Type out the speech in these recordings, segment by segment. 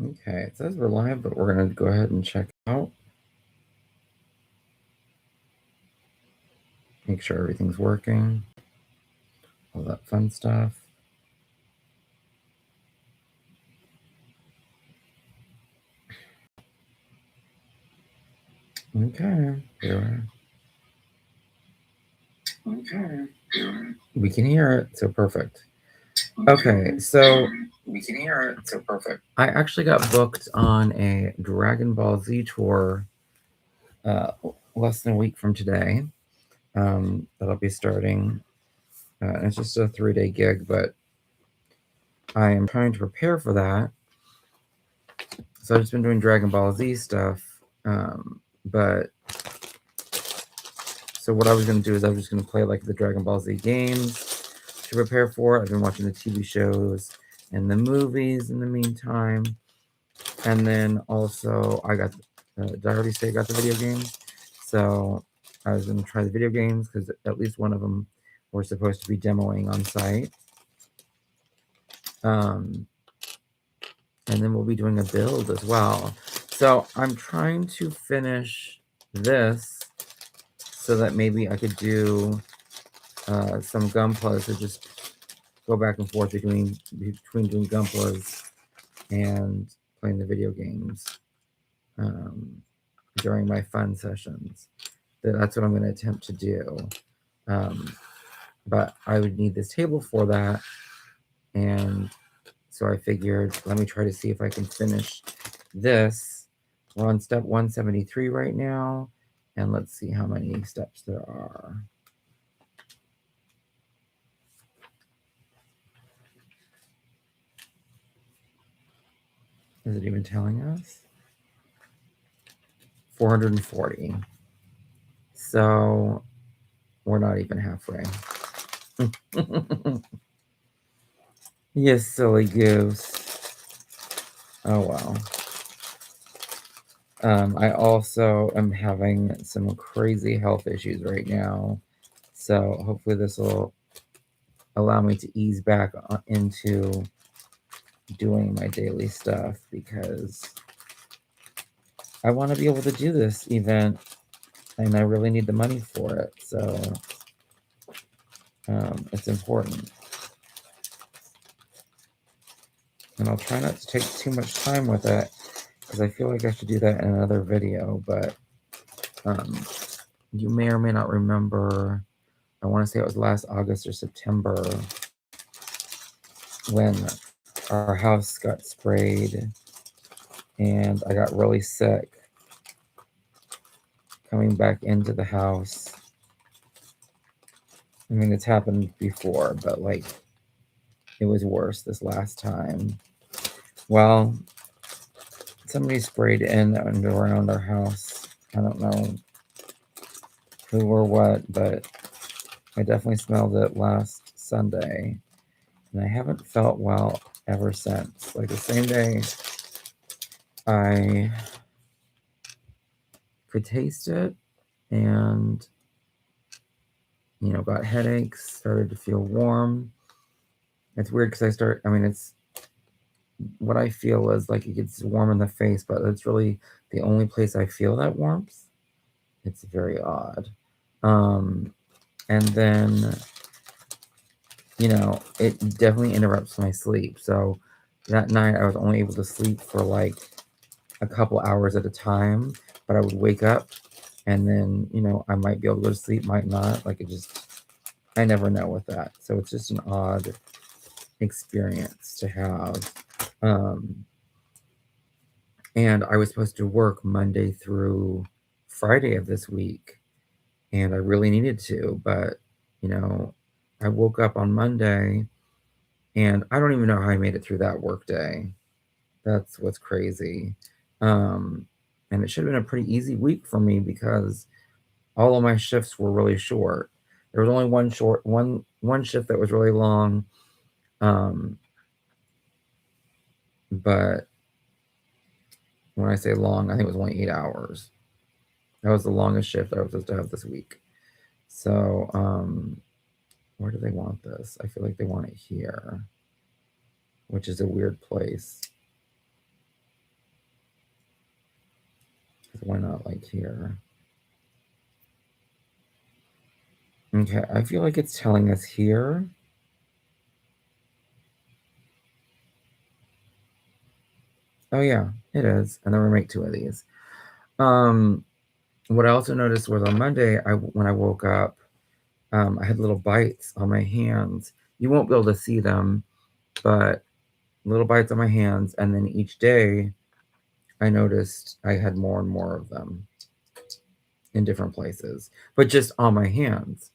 Okay, it says we're live, but we're going to go ahead and check out. Make sure everything's working. All that fun stuff. Okay, here. We can hear it, so perfect. Okay, so we can hear it, so perfect. I actually got booked on a Dragon Ball Z tour less than a week from today. That'll be starting. It's just a 3-day gig, but I am trying to prepare for that. So I've just been doing Dragon Ball Z stuff, but so what I was going to do is I was just going to play like the Dragon Ball Z games to prepare for it. I've been watching the TV shows and the movies in the meantime. And then also I got, did I already say I got the video games? So I was going to try the video games because at least one of them we're supposed to be demoing on site. And then we'll be doing a build as well. So I'm trying to finish this so that maybe I could do some gunplas or just go back and forth between doing gunplas and playing the video games during my fun sessions. That's what I'm going to attempt to do. But I would need this table for that. And so I figured, let me try to see if I can finish this. We're on step 173 right now. And let's see how many steps there are. Is it even telling us? 440. So we're not even halfway. You silly goose. Oh well. I also am having some crazy health issues right now. So hopefully this will allow me to ease back into doing my daily stuff because I want to be able to do this event and I really need the money for it. So it's important. And I'll try not to take too much time with it because I feel like I should do that in another video, but you may or may not remember, I want to say it was last August or September when our house got sprayed and I got really sick coming back into the house. I mean, it's happened before, but like it was worse this last time. Well, somebody sprayed in and around our house. I don't know who or what, but I definitely smelled it last Sunday. And I haven't felt well ever since. Like the same day I could taste it and, you know, got headaches, started to feel warm. It's weird because it's what I feel is like it gets warm in the face, but it's really the only place I feel that warmth. It's very odd. And then, you know, it definitely interrupts my sleep. So that night I was only able to sleep for like a couple hours at a time, but I would wake up and then, you know, I might be able to go to sleep, might not. Like I never know with that. So it's just an odd experience to have. And I was supposed to work Monday through Friday of this week, and I really needed to, but you know, I woke up on Monday and I don't even know how I made it through that work day. That's what's crazy. And it should have been a pretty easy week for me because all of my shifts were really short. There was only one shift that was really long. But when I say long, I think it was only 8 hours. That was the longest shift I was supposed to have this week. So, where do they want this? I feel like they want it here, which is a weird place. Why not like here? Okay, I feel like it's telling us here. Oh yeah, it is. And then we make 2 of these. What I also noticed was on Monday, when I woke up, I had little bites on my hands. You won't be able to see them, but little bites on my hands. And then each day, I noticed I had more and more of them in different places, but just on my hands.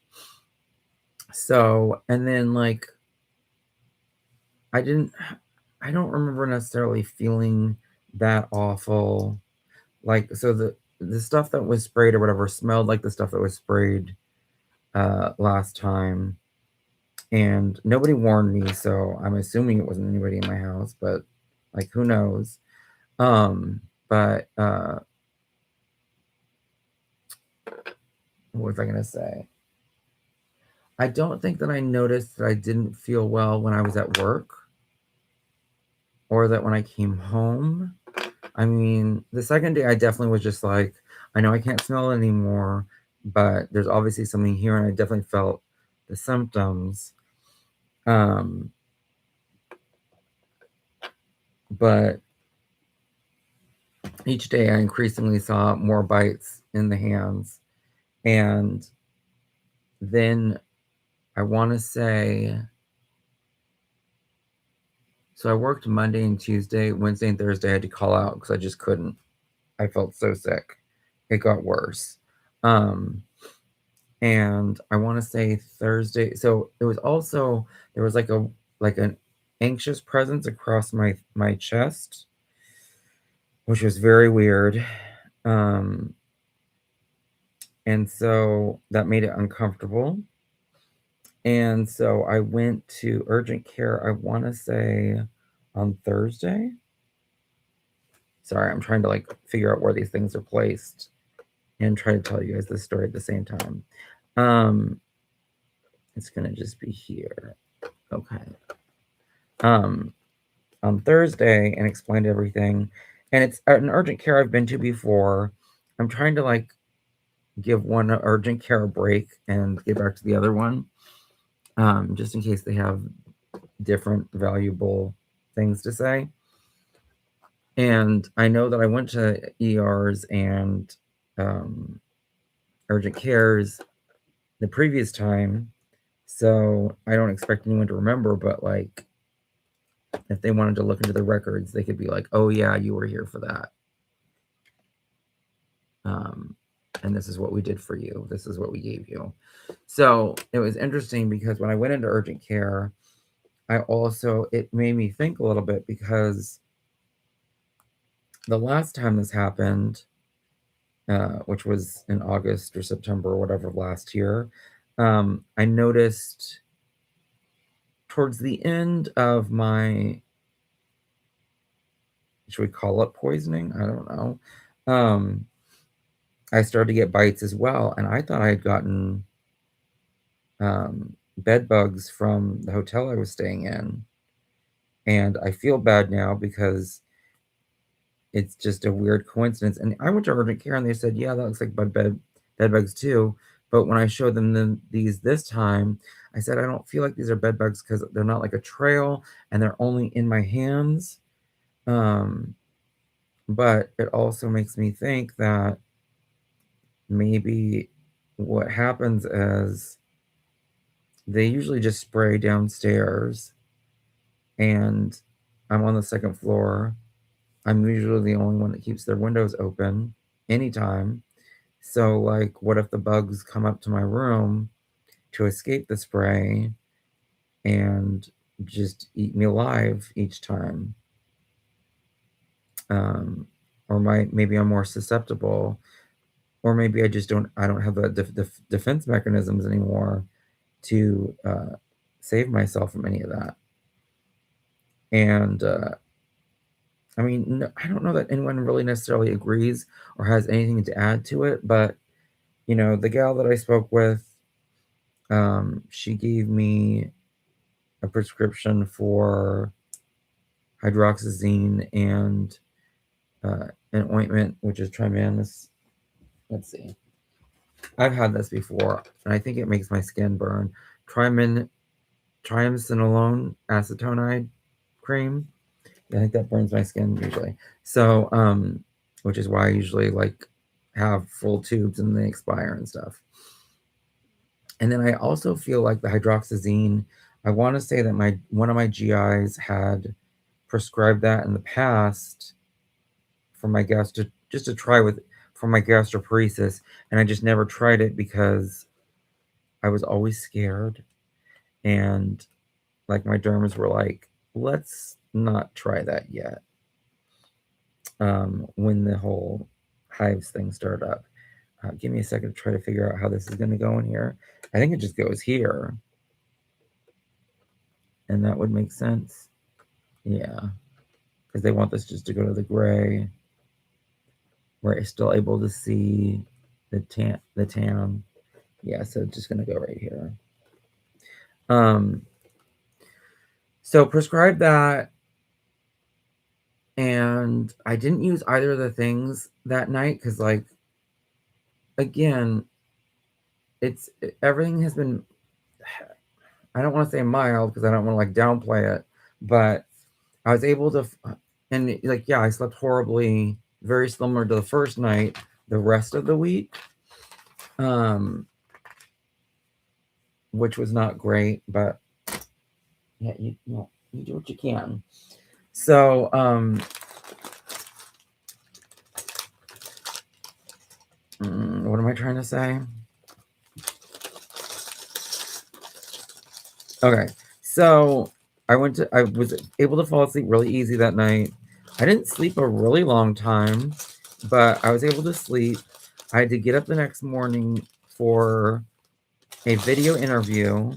So, and then like, I don't remember necessarily feeling that awful. Like, so the stuff that was sprayed or whatever smelled like the stuff that was sprayed last time, and nobody warned me, so I'm assuming it wasn't anybody in my house, but like who knows. But what was I gonna say? I don't think that I noticed that I didn't feel well when I was at work, or that when I came home. I mean, the second day I definitely was just like, I know I can't smell it anymore, but there's obviously something here, and I definitely felt the symptoms. Um, but each day I increasingly saw more bites in the hands. And then I want to say, so I worked Monday and Tuesday, Wednesday and Thursday I had to call out because I just couldn't. I felt so sick. It got worse. Um, and I want to say Thursday. So it was also, there was like an anxious presence across my chest, which was very weird. Um, and so that made it uncomfortable. And so I went to urgent care, I want to say on Thursday. Sorry, I'm trying to like figure out where these things are placed and try to tell you guys this story at the same time. It's gonna just be here. Okay. On Thursday and explained everything. And it's an urgent care I've been to before. I'm trying to like give one urgent care a break and get back to the other one, just in case they have different valuable things to say. And I know that I went to ERs and urgent cares the previous time, so I don't expect anyone to remember, but like if they wanted to look into the records, they could be like, oh yeah, you were here for that. And this is what we did for you. This is what we gave you. So it was interesting because when I went into urgent care, it made me think a little bit because the last time this happened, which was in August or September or whatever of last year, I noticed towards the end of my, should we call it poisoning? I don't know. I started to get bites as well, and I thought I had gotten bed bugs from the hotel I was staying in. And I feel bad now because it's just a weird coincidence. And I went to urgent care and they said, yeah, that looks like bed bugs too. But when I showed them these this time, I said, I don't feel like these are bed bugs because they're not like a trail and they're only in my hands. But it also makes me think that maybe what happens is they usually just spray downstairs, and I'm on the second floor. I'm usually the only one that keeps their windows open anytime. So, like, what if the bugs come up to my room to escape the spray and just eat me alive each time? Or maybe I'm more susceptible, or maybe I don't have the defense mechanisms anymore to save myself from any of that. And I mean, no, I don't know that anyone really necessarily agrees or has anything to add to it, but the gal that I spoke with, she gave me a prescription for hydroxyzine and an ointment, which is Trimanis. Let's see. I've had this before, and I think it makes my skin burn. Triamcinolone acetonide cream. I think that burns my skin usually. So, which is why I usually like have full tubes and they expire and stuff. And then I also feel like the hydroxyzine. I want to say that one of my GIs had prescribed that in the past for my just to try with for my gastroparesis, and I just never tried it because I was always scared, and like my derms were like, let's not try that yet. When the whole hives thing started up. Give me a second to try to figure out how this is going to go in here. I think it just goes here. And that would make sense. Yeah. Because they want this just to go to the gray. Where it's still able to see the tan. Yeah, so it's just going to go right here. So prescribe that. And I didn't use either of the things that night because, like, again, everything has been, I don't want to say mild because I don't want to like downplay it, but I was able to, and like, yeah, I slept horribly, very similar to the first night, the rest of the week, which was not great, but yeah, you do what you can. So, what am I trying to say? Okay, so I was able to fall asleep really easy that night. I didn't sleep a really long time, but I was able to sleep. I had to get up the next morning for a video interview,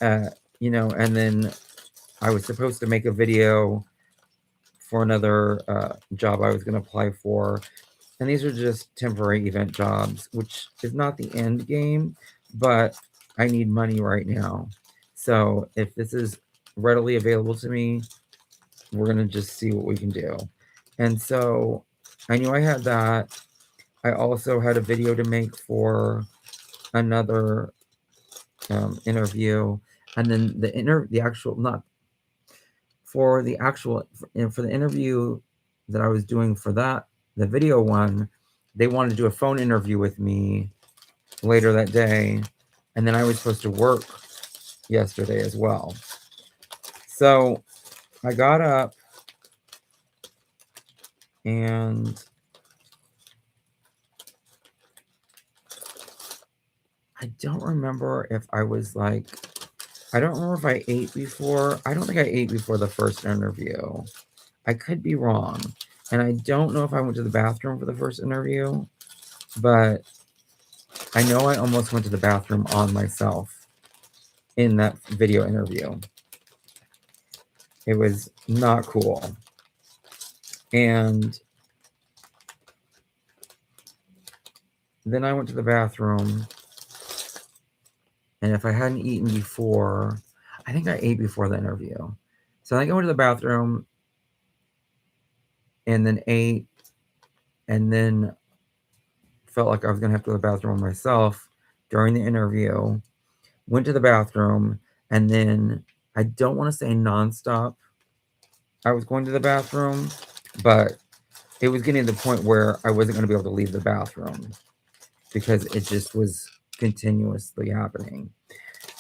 and then I was supposed to make a video for another job I was going to apply for. And these are just temporary event jobs, which is not the end game, but I need money right now. So if this is readily available to me, we're going to just see what we can do. And so I knew I had that. I also had a video to make for another interview. And then the interview that I was doing for the video one, they wanted to do a phone interview with me later that day, and then I was supposed to work yesterday as well. So I got up and I don't remember if I was like, I don't remember if I ate before. I don't think I ate before the first interview. I could be wrong. And I don't know if I went to the bathroom for the first interview, but I know I almost went to the bathroom on myself in that video interview. It was not cool. And then I went to the bathroom. And if I hadn't eaten before, I think I ate before the interview. So I think I went to the bathroom and then ate and then felt like I was going to have to go to the bathroom myself during the interview. Went to the bathroom and then I don't want to say nonstop I was going to the bathroom, but it was getting to the point where I wasn't going to be able to leave the bathroom because it just was continuously happening.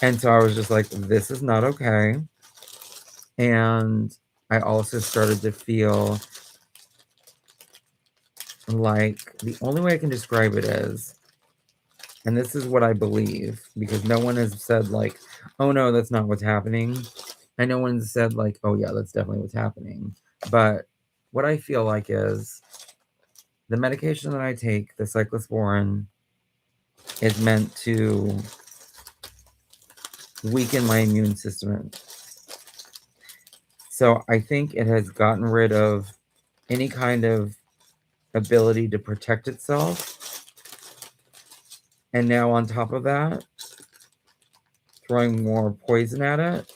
And so I was just like, this is not okay. And I also started to feel like the only way I can describe it is, and this is what I believe, because no one has said like, oh no, that's not what's happening. And no one's said like, oh yeah, that's definitely what's happening. But what I feel like is the medication that I take, the cyclosporin, is meant to weaken my immune system. So I think it has gotten rid of any kind of ability to protect itself. And now on top of that, throwing more poison at it,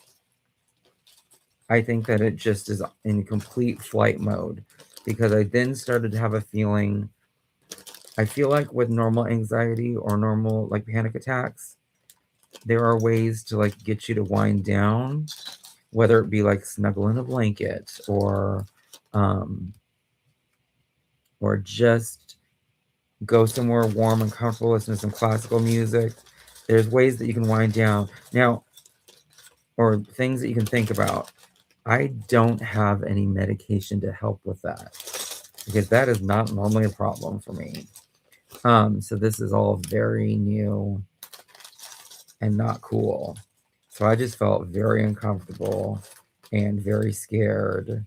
I think that it just is in complete flight mode because I then started to have a feeling. I feel like with normal anxiety or normal like panic attacks, there are ways to like get you to wind down, whether it be like snuggle in a blanket um, or just go somewhere warm and comfortable, listen to some classical music. There's ways that you can wind down now, or things that you can think about. I don't have any medication to help with that because that is not normally a problem for me. So this is all very new and not cool. So I just felt very uncomfortable and very scared,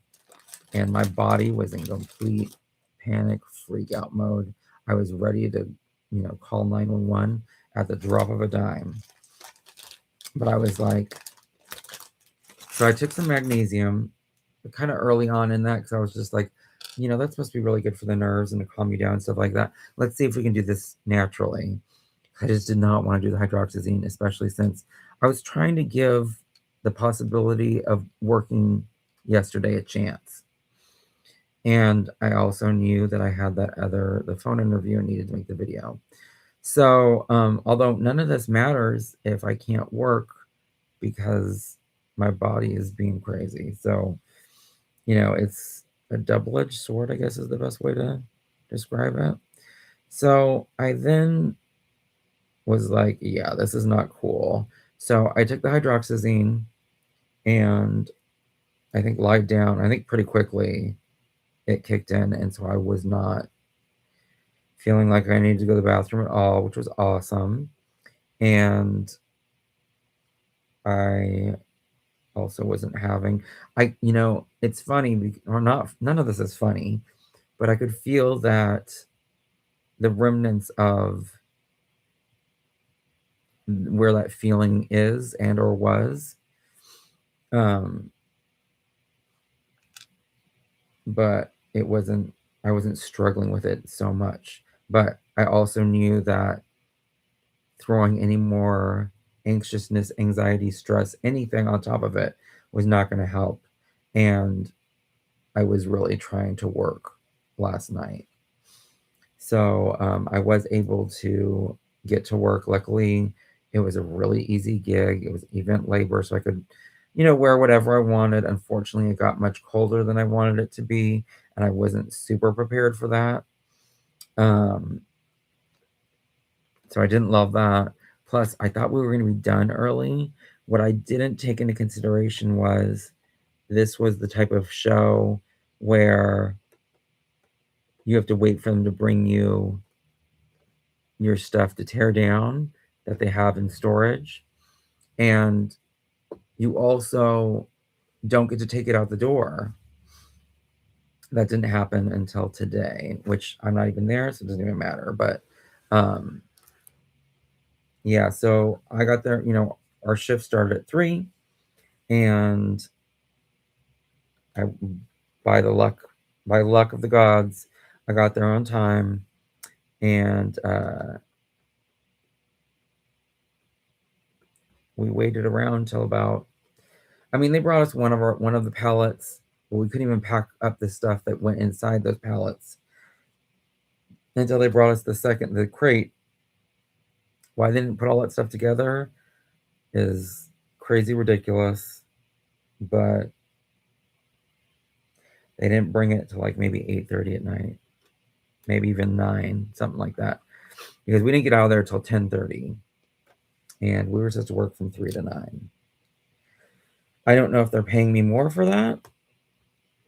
and my body was in complete panic freak out mode. I was ready to, call 911 at the drop of a dime. But I was like, so I took some magnesium kind of early on in that because I was just like, that's supposed to be really good for the nerves and to calm you down and stuff like that. Let's see if we can do this naturally. I just did not want to do the hydroxyzine, especially since I was trying to give the possibility of working yesterday a chance. And I also knew that I had the phone interview and needed to make the video. So, although none of this matters if I can't work because my body is being crazy. So, it's a double-edged sword, I guess is the best way to describe it. So I then was like, yeah, this is not cool. So I took the hydroxyzine and I think lied down. I think pretty quickly it kicked in. And so I was not feeling like I needed to go to the bathroom at all, which was awesome. And I also wasn't having, it's funny, or not, none of this is funny, but I could feel that the remnants of where that feeling is and or was. But I wasn't struggling with it so much. But I also knew that throwing any more anxiousness, anxiety, stress, anything on top of it was not going to help. And I was really trying to work last night. So I was able to get to work. Luckily, it was a really easy gig. It was event labor, so I could, wear whatever I wanted. Unfortunately, it got much colder than I wanted it to be, and I wasn't super prepared for that. So I didn't love that. Plus, I thought we were going to be done early. What I didn't take into consideration was this was the type of show where you have to wait for them to bring you your stuff to tear down that they have in storage. And you also don't get to take it out the door. That didn't happen until today, which I'm not even there, so it doesn't even matter. But yeah, so I got there, our shift started at 3, and I by the luck of the gods, I got there on time, and we waited around till about, they brought us one of the pallets, but we couldn't even pack up the stuff that went inside those pallets until they brought us the crate. Why they didn't put all that stuff together is crazy ridiculous, but they didn't bring it to like maybe 8:30 at night, maybe even 9, something like that, because we didn't get out of there till 10:30, and we were supposed to work from 3 to 9. I don't know if they're paying me more for that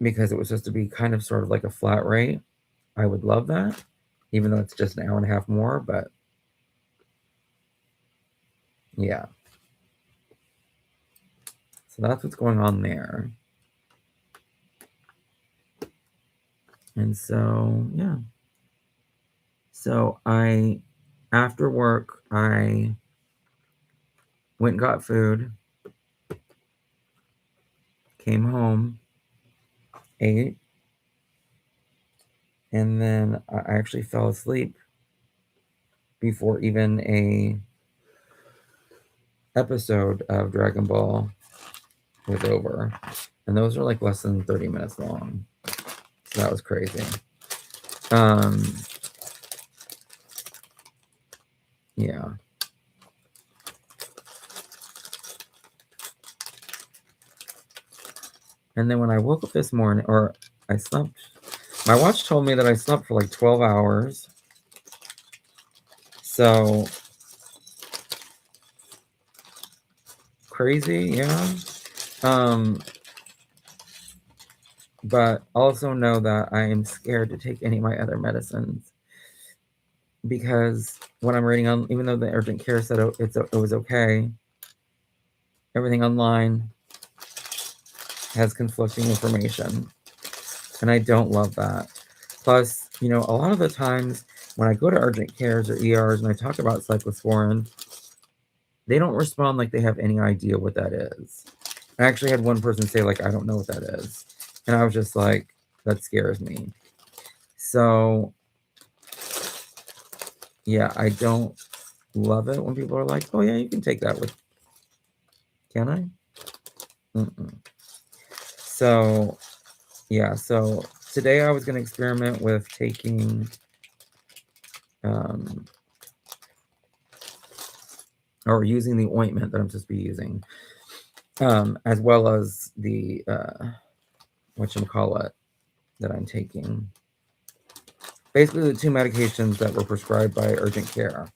because it was supposed to be kind of sort of like a flat rate. I would love that, even though it's just an hour and a half more, but yeah. So that's what's going on there. And so, yeah. So after work, I went and got food, came home, ate, and then I actually fell asleep before even a episode of Dragon Ball was over. And those are like less than 30 minutes long. that was crazy. Yeah. And then when I woke up this morning, or I slept, my watch told me that I slept for like 12 hours. So crazy, yeah. But also know that I am scared to take any of my other medicines because what I'm reading on, even though the urgent care said it was okay, everything online has conflicting information, and I don't love that. Plus, you know, a lot of the times when I go to urgent cares or ERs and I talk about cyclosporin, they don't respond like they have any idea what that is. I actually had one person say, like, I don't know what that is. And I was just like, that scares me. So, yeah, I don't love it when people are like, oh, yeah, you can take that with. Can I? Mm-mm. So, yeah, so today I was going to experiment with taking or using the ointment that I'm supposed to be using, as well as the whatchamacallit that I'm taking. Basically, the two medications that were prescribed by urgent care.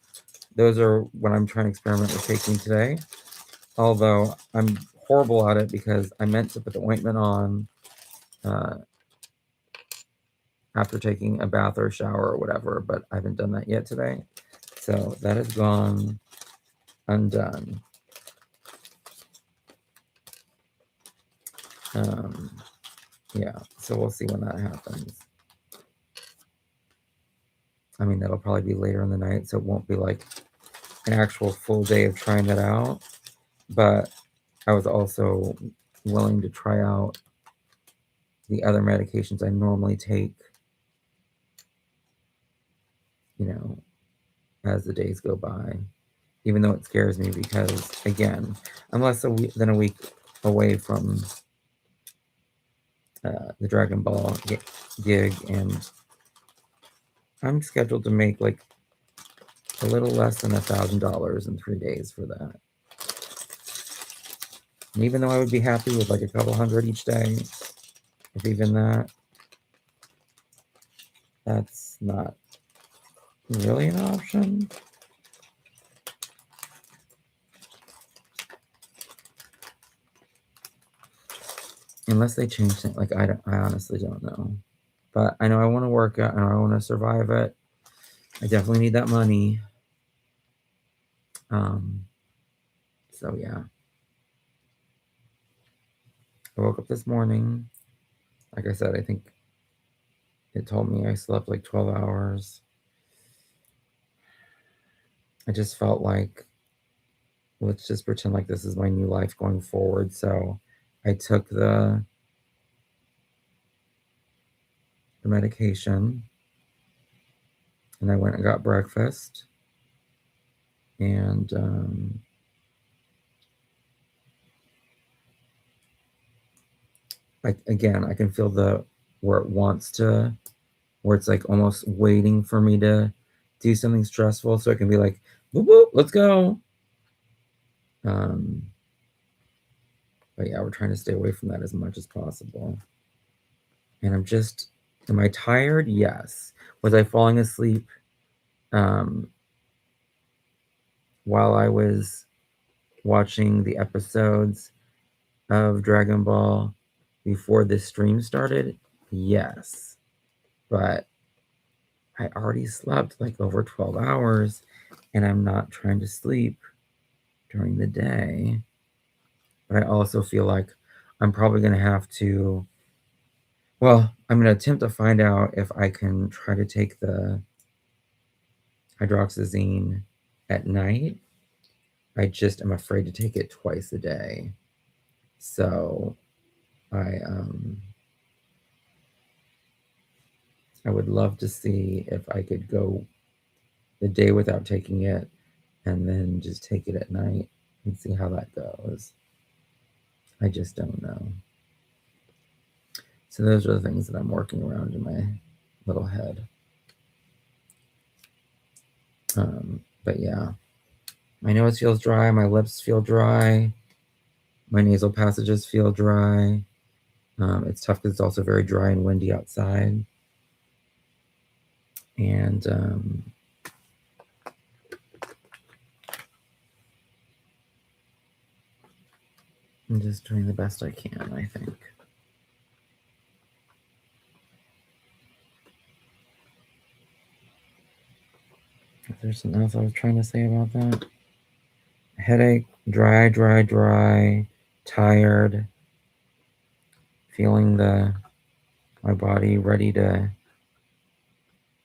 Those are what I'm trying to experiment with taking today. Although I'm horrible at it because I meant to put the ointment on after taking a bath or a shower or whatever, but I haven't done that yet today. So that has gone undone. Yeah, so we'll see when that happens. I mean, that'll probably be later in the night, so it won't be like an actual full day of trying that out. But I was also willing to try out the other medications I normally take, you know, as the days go by, even though it scares me because, again, I'm less than a week away from the Dragon Ball gig, and I'm scheduled to make like a little less than $1,000 in 3 days for that. And even though I would be happy with like a couple hundred each day, if even that, that's not really an option. Unless they change things, like I honestly don't know. But I know I want to work out and I want to survive it. I definitely need that money. So yeah. I woke up this morning. Like I said, I think it told me I slept like 12 hours. I just felt like, let's just pretend like this is my new life going forward. So I took the medication and I went and got breakfast. And I can feel where it wants to, where it's like almost waiting for me to do something stressful so it can be like, whoop, whoop, let's go. But yeah, we're trying to stay away from that as much as possible. And am I tired? Yes. Was I falling asleep while I was watching the episodes of Dragon Ball before this stream started? Yes. But I already slept like over 12 hours and I'm not trying to sleep during the day. But I also feel like I'm probably going to have to, well, I'm going to attempt to find out if I can try to take the hydroxyzine at night. I just am afraid to take it twice a day. So I would love to see if I could go the day without taking it and then just take it at night and see how that goes. I just don't know. So those are the things that I'm working around in my little head. But yeah, my nose feels dry, my lips feel dry, my nasal passages feel dry. It's tough because it's also very dry and windy outside. And I'm just doing the best I can, I think. If there's something else I was trying to say about that. Headache, dry, tired, feeling my body ready to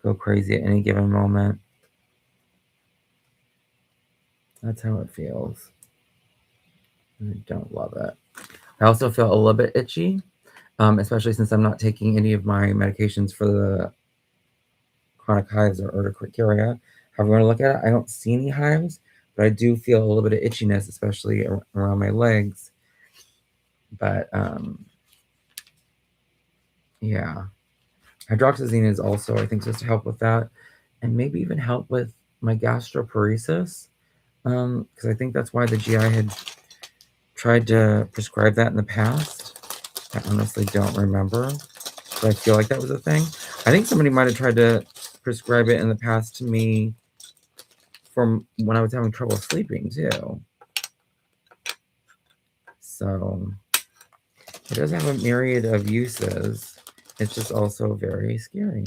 go crazy at any given moment. That's how it feels. I don't love it. I also feel a little bit itchy, especially since I'm not taking any of my medications for the chronic hives or urticaria. However you want to look at it, I don't see any hives, but I do feel a little bit of itchiness, especially around my legs. But yeah, hydroxyzine is also, I think, supposed to help with that, and maybe even help with my gastroparesis, because I think that's why the GI had tried to prescribe that in the past. I honestly don't remember, but I feel like that was a thing. I think somebody might have tried to prescribe it in the past to me from when I was having trouble sleeping too. So it does have a myriad of uses. It's just also very scary,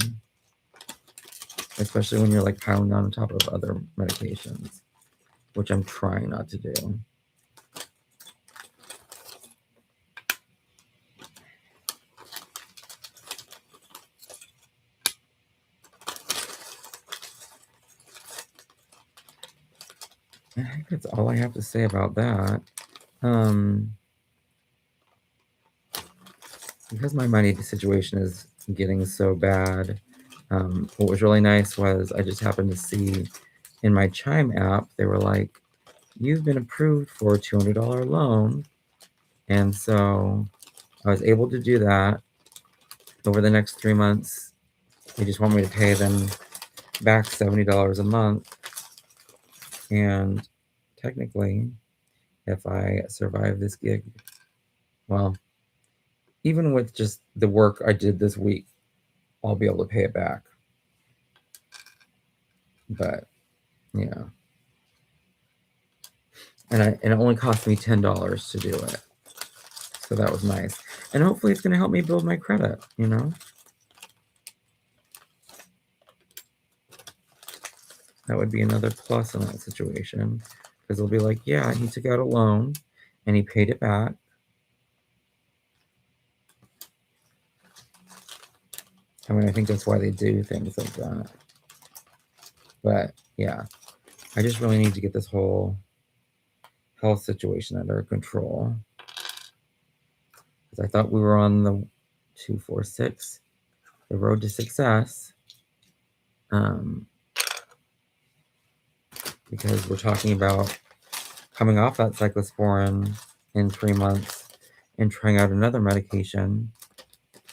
especially when you're like piling on top of other medications, which I'm trying not to do. I think that's all I have to say about that. Because my money situation is getting so bad, what was really nice was I just happened to see in my Chime app, they were like, you've been approved for a $200 loan. And so I was able to do that over the next 3 months. They just want me to pay them back $70 a month. And technically, if I survive this gig, well, even with just the work I did this week, I'll be able to pay it back. But yeah. And it only cost me $10 to do it. So that was nice. And hopefully it's going to help me build my credit, you know? That would be another plus in that situation. Because they'll be like, yeah, he took out a loan and he paid it back. I mean, I think that's why they do things like that. But yeah, I just really need to get this whole health situation under control. Because I thought we were on the 246, the road to success. Because we're talking about coming off that cyclosporin in 3 months and trying out another medication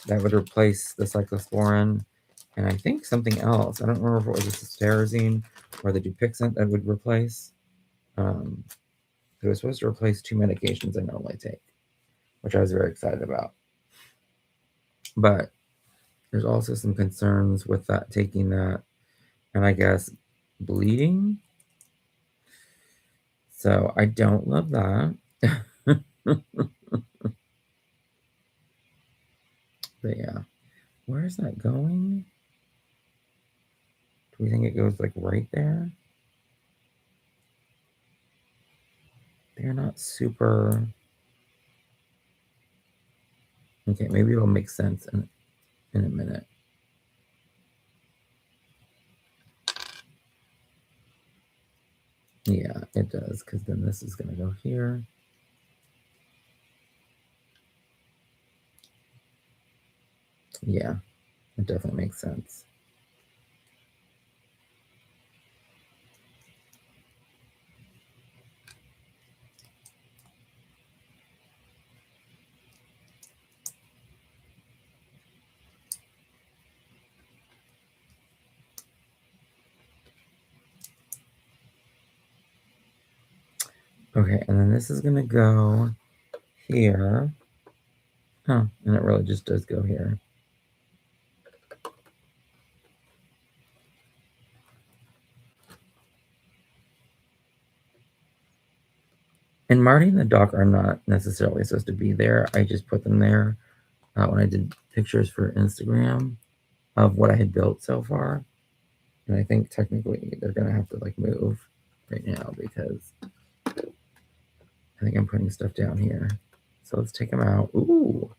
that would replace the cyclosporin and I think something else. I don't remember if it was the cystarazine or the Dupixent that would replace. It was supposed to replace 2 medications I normally take, which I was very excited about. But there's also some concerns with that, taking that, and I guess bleeding. So I don't love that. But yeah, where is that going? Do we think it goes like right there? They're not super. Okay, maybe it'll make sense in a minute. Yeah, it does, because then this is going to go here. Yeah, it definitely makes sense. Okay, and then this is gonna go here. Oh, and it really just does go here. And Marty and the dog are not necessarily supposed to be there. I just put them there when I did pictures for Instagram of what I had built so far. And I think technically they're gonna have to like move right now because I think I'm putting stuff down here. So let's take them out. Ooh.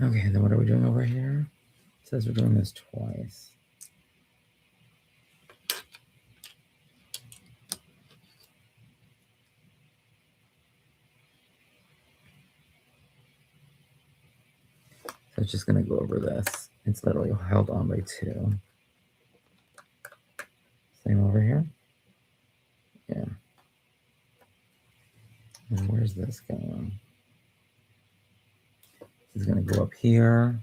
Okay, then what are we doing over here? It says we're doing this twice. So it's just gonna go over this. It's literally held on by 2. Same over here. Yeah. And where's this going? It's gonna go up here.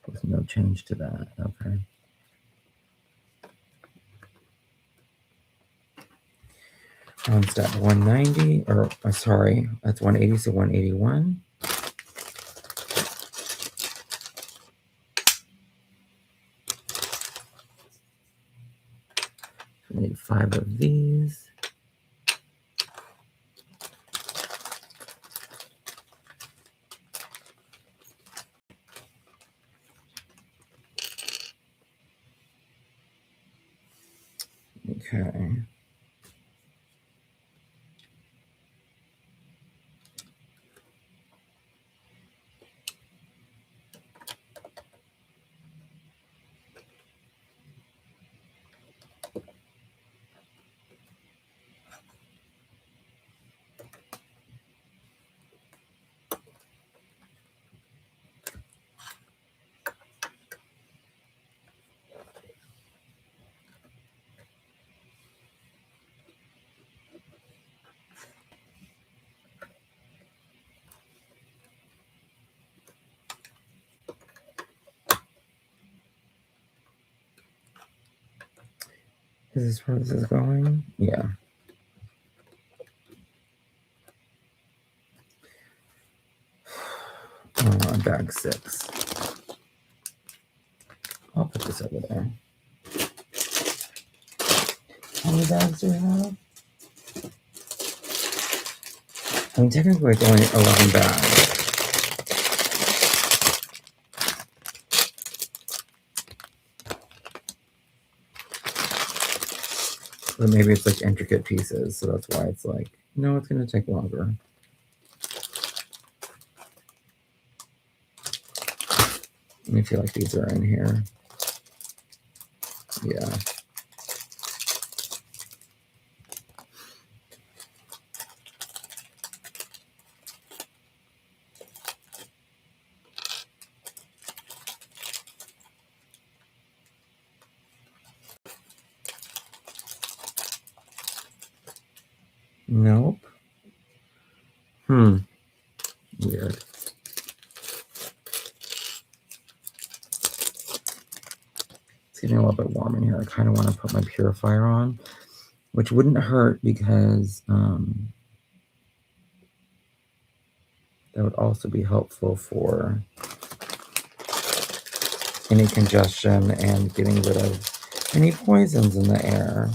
There's no change to that. Okay. On step 190, or sorry, that's 180, so 181. We need 5 of these. Okay. Is this where this is going? Yeah. Bag 6. I'll put this over there. How many bags do we have? I mean, technically it's only 11 bags. But maybe it's like intricate pieces, so that's why it's like, no, it's gonna take longer. Let me feel like these are in here. Yeah. Nope. Weird. It's getting a little bit warm in here. I kind of want to put my purifier on, which wouldn't hurt because that would also be helpful for any congestion and getting rid of any poisons in the air.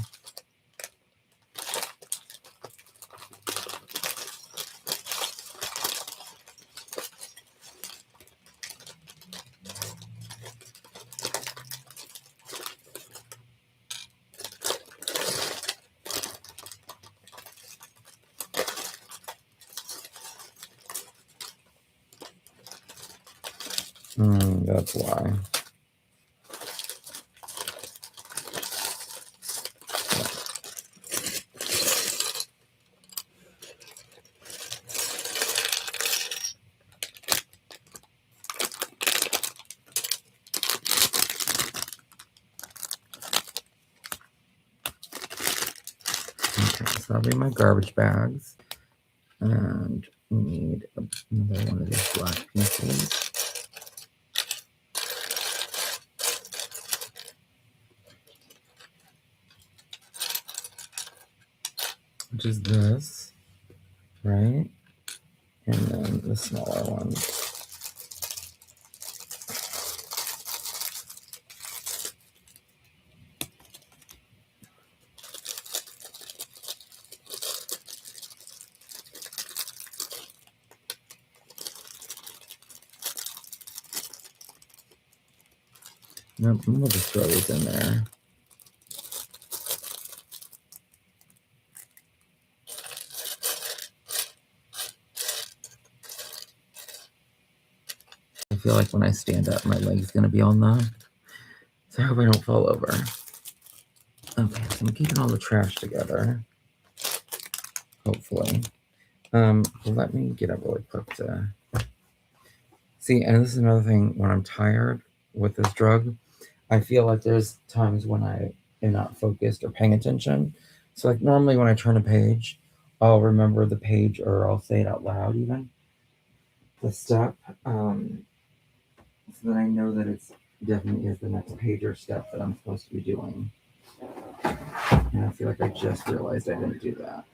That's why. So that'll be my garbage bags. And we need another one of these black pieces. Which is this, right? And then the smaller one. Nope, we'll just throw these in there. I feel like when I stand up, my leg's going to be on the... So I hope I don't fall over. Okay, so I'm keeping all the trash together. Hopefully. Let me get up really quick to... See, and this is another thing, when I'm tired with this drug, I feel like there's times when I am not focused or paying attention. So like normally when I turn a page, I'll remember the page or I'll say it out loud even. The step. So that I know that it's definitely is the next page or step that I'm supposed to be doing. And I feel like I just realized I didn't do that.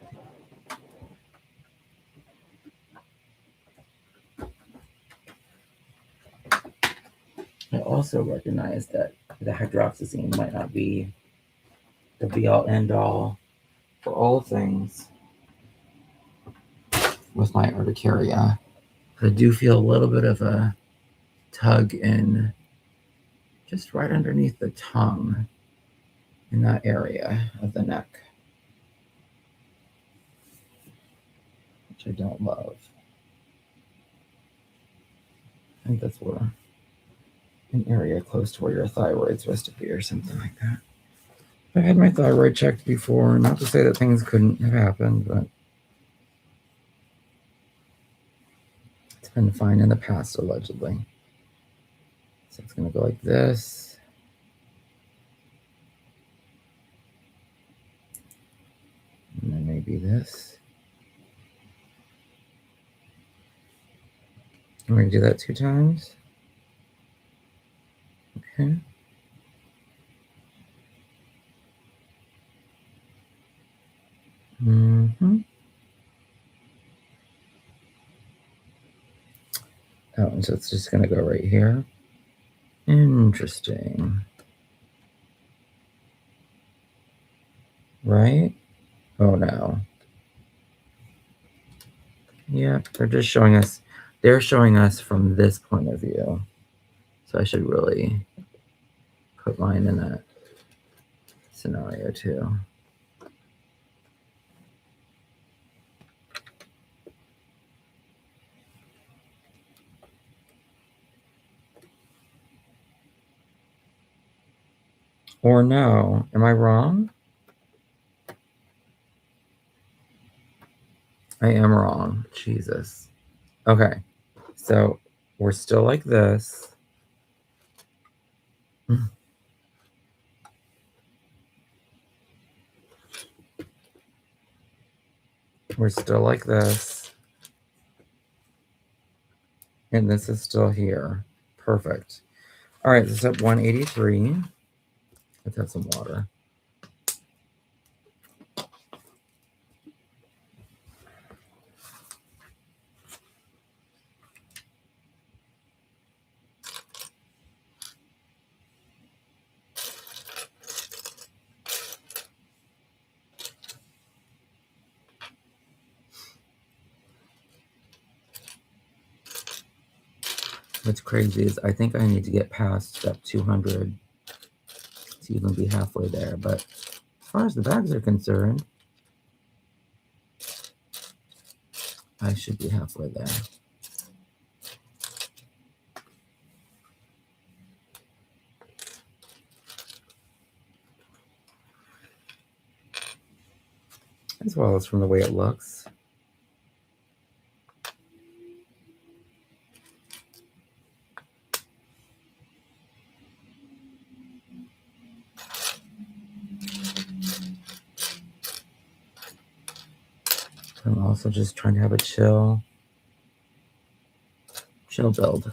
I also recognize that the hydroxyzine might not be the be-all, end-all for all things with my urticaria. I do feel a little bit of a tug in just right underneath the tongue in that area of the neck, which I don't love. I think that's where an area close to where your thyroid's supposed to be or something like that. I've had my thyroid checked before, not to say that things couldn't have happened, but it's been fine in the past, allegedly. So it's going to go like this. And then maybe this. I'm going to do that 2 times. Okay. Oh, and so it's just going to go right here. Interesting. Right? Oh, no. Yeah, they're showing us from this point of view. So I should really put mine in that scenario too. Or no, am I wrong? I am wrong. Jesus. Okay, so we're still like this. We're still like this. And this is still here. Perfect. All right, this is at 183. Let's have some water. What's crazy is I think I need to get past step 200 to even be halfway there. But as far as the bags are concerned, I should be halfway there. As well as from the way it looks. I'm also just trying to have a chill build.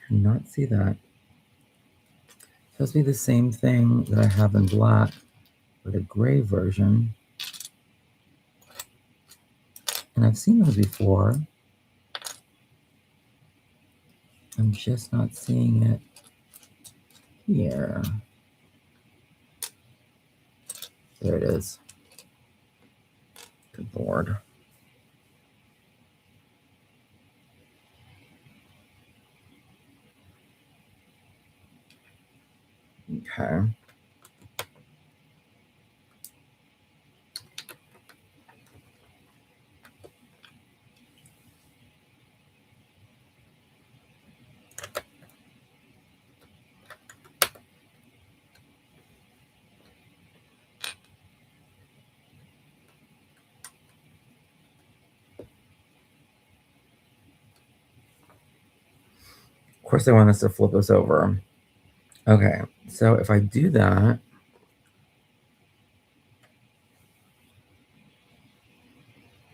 Not see that. Supposed to be the same thing that I have in black, but a gray version. And I've seen those before. I'm just not seeing it here. There it is. Good Lord. Okay. Of course, they want us to flip this over. Okay, so if I do that,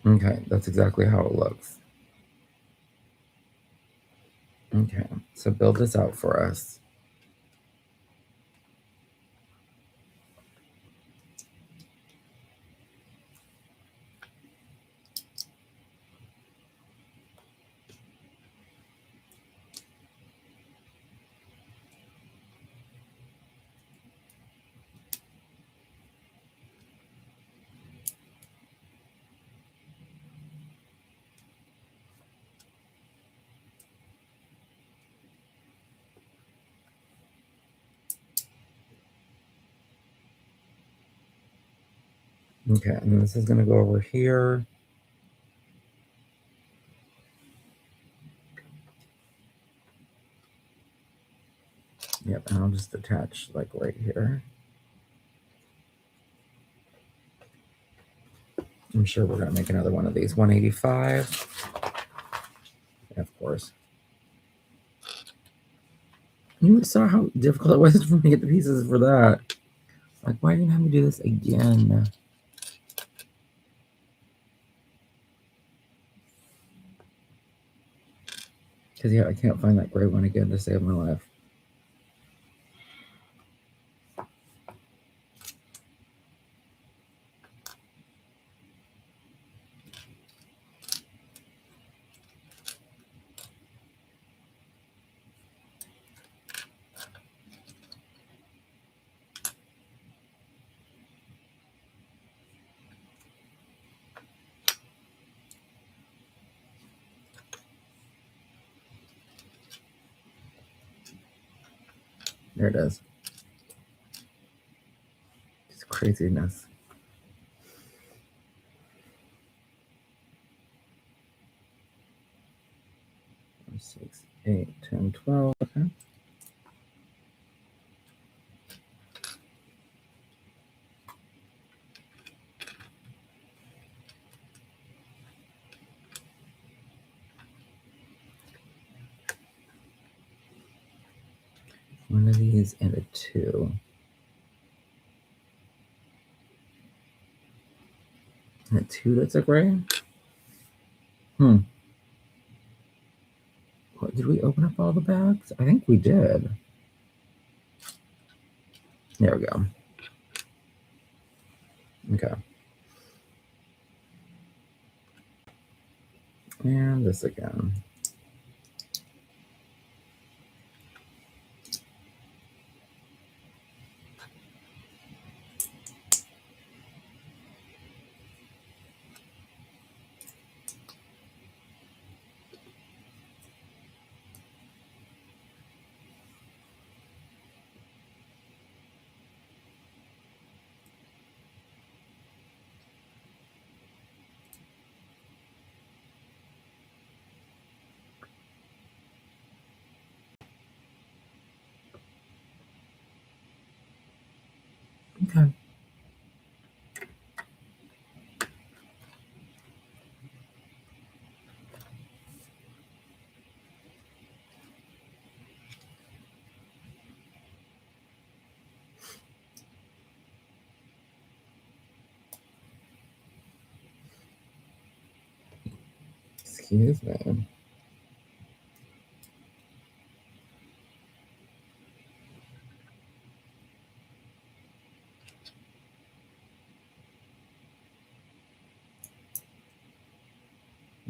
okay, that's exactly how it looks. Okay, so build this out for us. Okay, and then this is going to go over here. Yep, and I'll just attach like right here. I'm sure we're going to make another one of these. 185. Yeah, of course. You saw how difficult it was for me to get the pieces for that. Like, why didn't you have me do this again? Because, yeah, I can't find that gray one again to save my life. There it is. It's craziness. 6, 8, 10, 12. Okay. One of these and a 2. And a 2 that's a gray? What, did we open up all the bags? I think we did. There we go. Okay. And this again. Excuse me.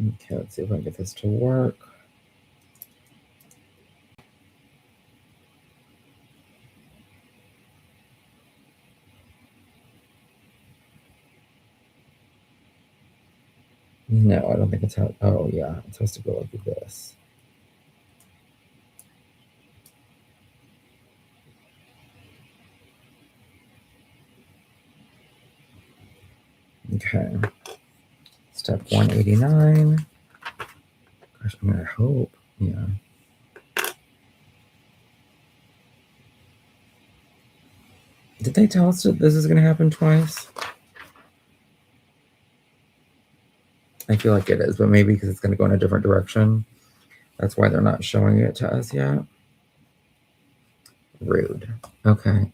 Okay, let's see if I can get this to work. No, I don't think it's how. Oh, yeah, it's supposed to go like this. Okay. Step 189. Gosh, I mean, I hope. Yeah. Did they tell us that this is going to happen twice? I feel like it is, but maybe because it's going to go in a different direction. That's why they're not showing it to us yet. Rude. Okay.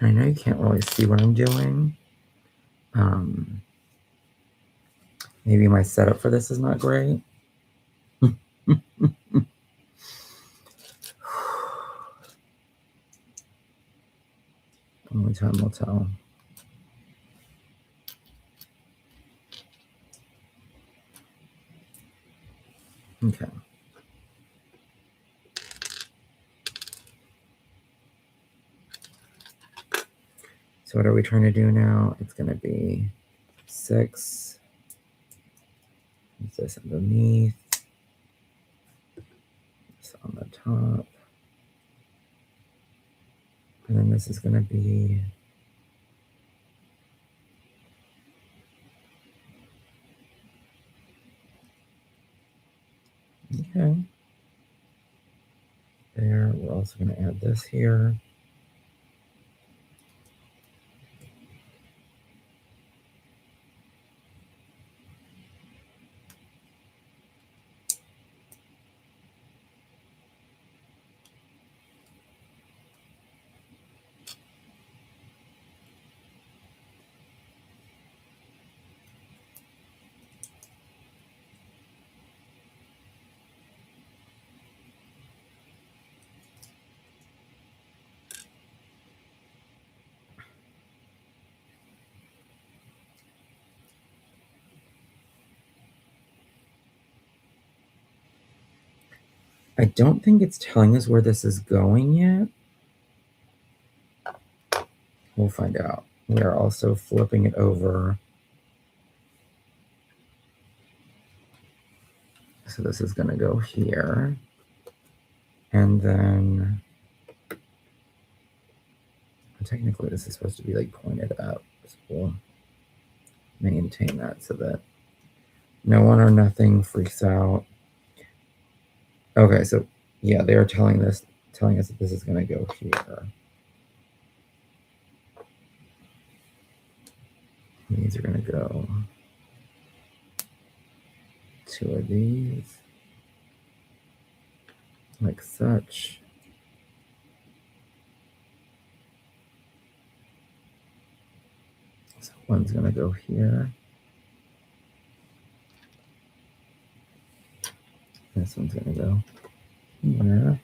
I know you can't really see what I'm doing. Maybe my setup for this is not great. Only time will tell. Okay. So what are we trying to do now? It's going to be 6. Is this underneath? This on the top. And then this is going to be okay. There. We're also going to add this here. I don't think it's telling us where this is going yet. We'll find out. We are also flipping it over. So this is going to go here. And then technically this is supposed to be like pointed up. So we'll maintain that so that no one or nothing freaks out. Okay, so yeah, they are telling us that this is going to go here. These are going to go 2 of these, like such. So one's going to go here. This one's going to go here.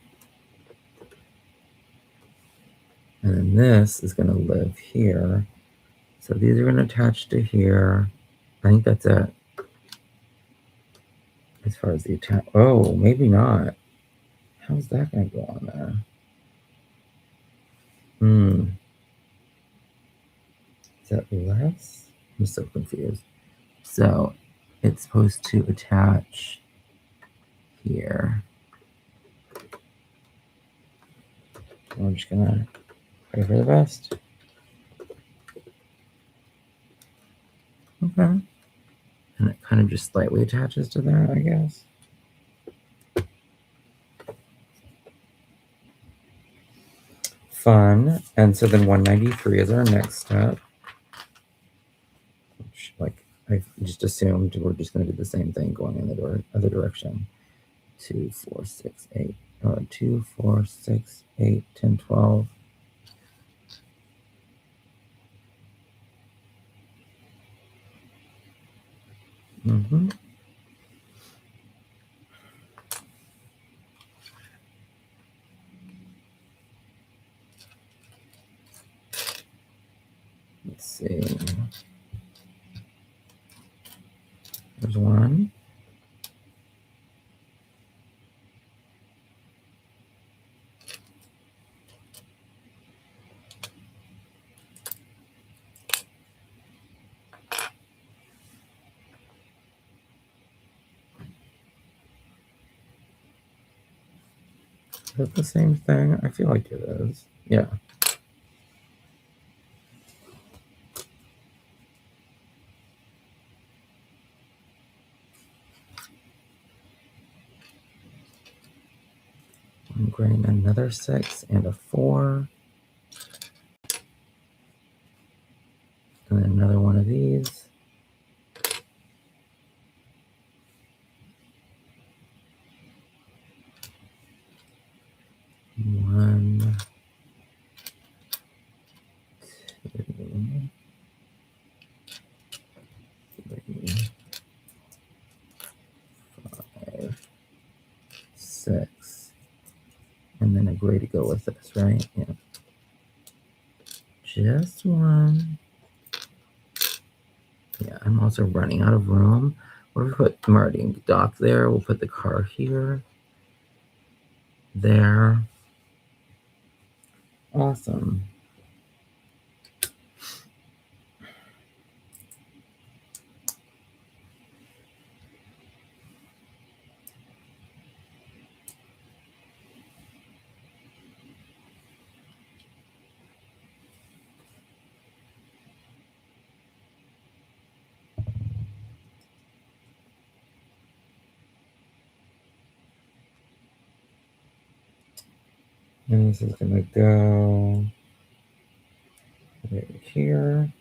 And then this is going to live here. So these are going to attach to here. I think that's it. As far as the attach. Oh, maybe not. How's that going to go on there? Is that less? I'm so confused. So it's supposed to attach here. We're just going to pray for the best. Okay. And it kind of just slightly attaches to that, I guess. Fun. And so then 193 is our next step. Which, like, I just assumed we're just going to do the same thing going in the other direction. 2, 4, 6, 8. 2, 4, 6, 8, 10, 12. Mm-hmm. Let's see. There's one. Is it the same thing? I feel like it is. Yeah. I'm getting another 6 and a 4. And then another one of these. One, 2, 3, 5, 6. And then a gray to go with this, right? Yeah. Just one. Yeah, I'm also running out of room. What if we put, I'm already docked there. We'll put the car here. There. Awesome. And this is going to go right here.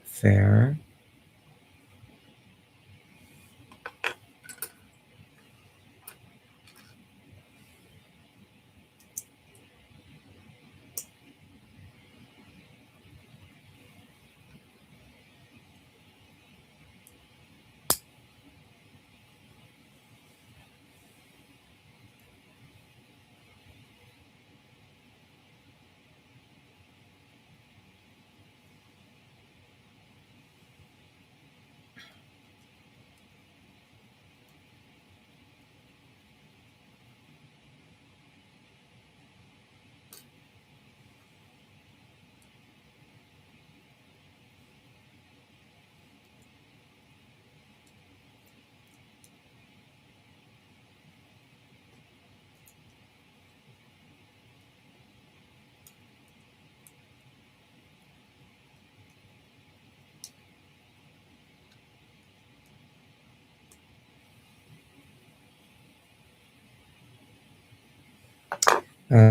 Fair.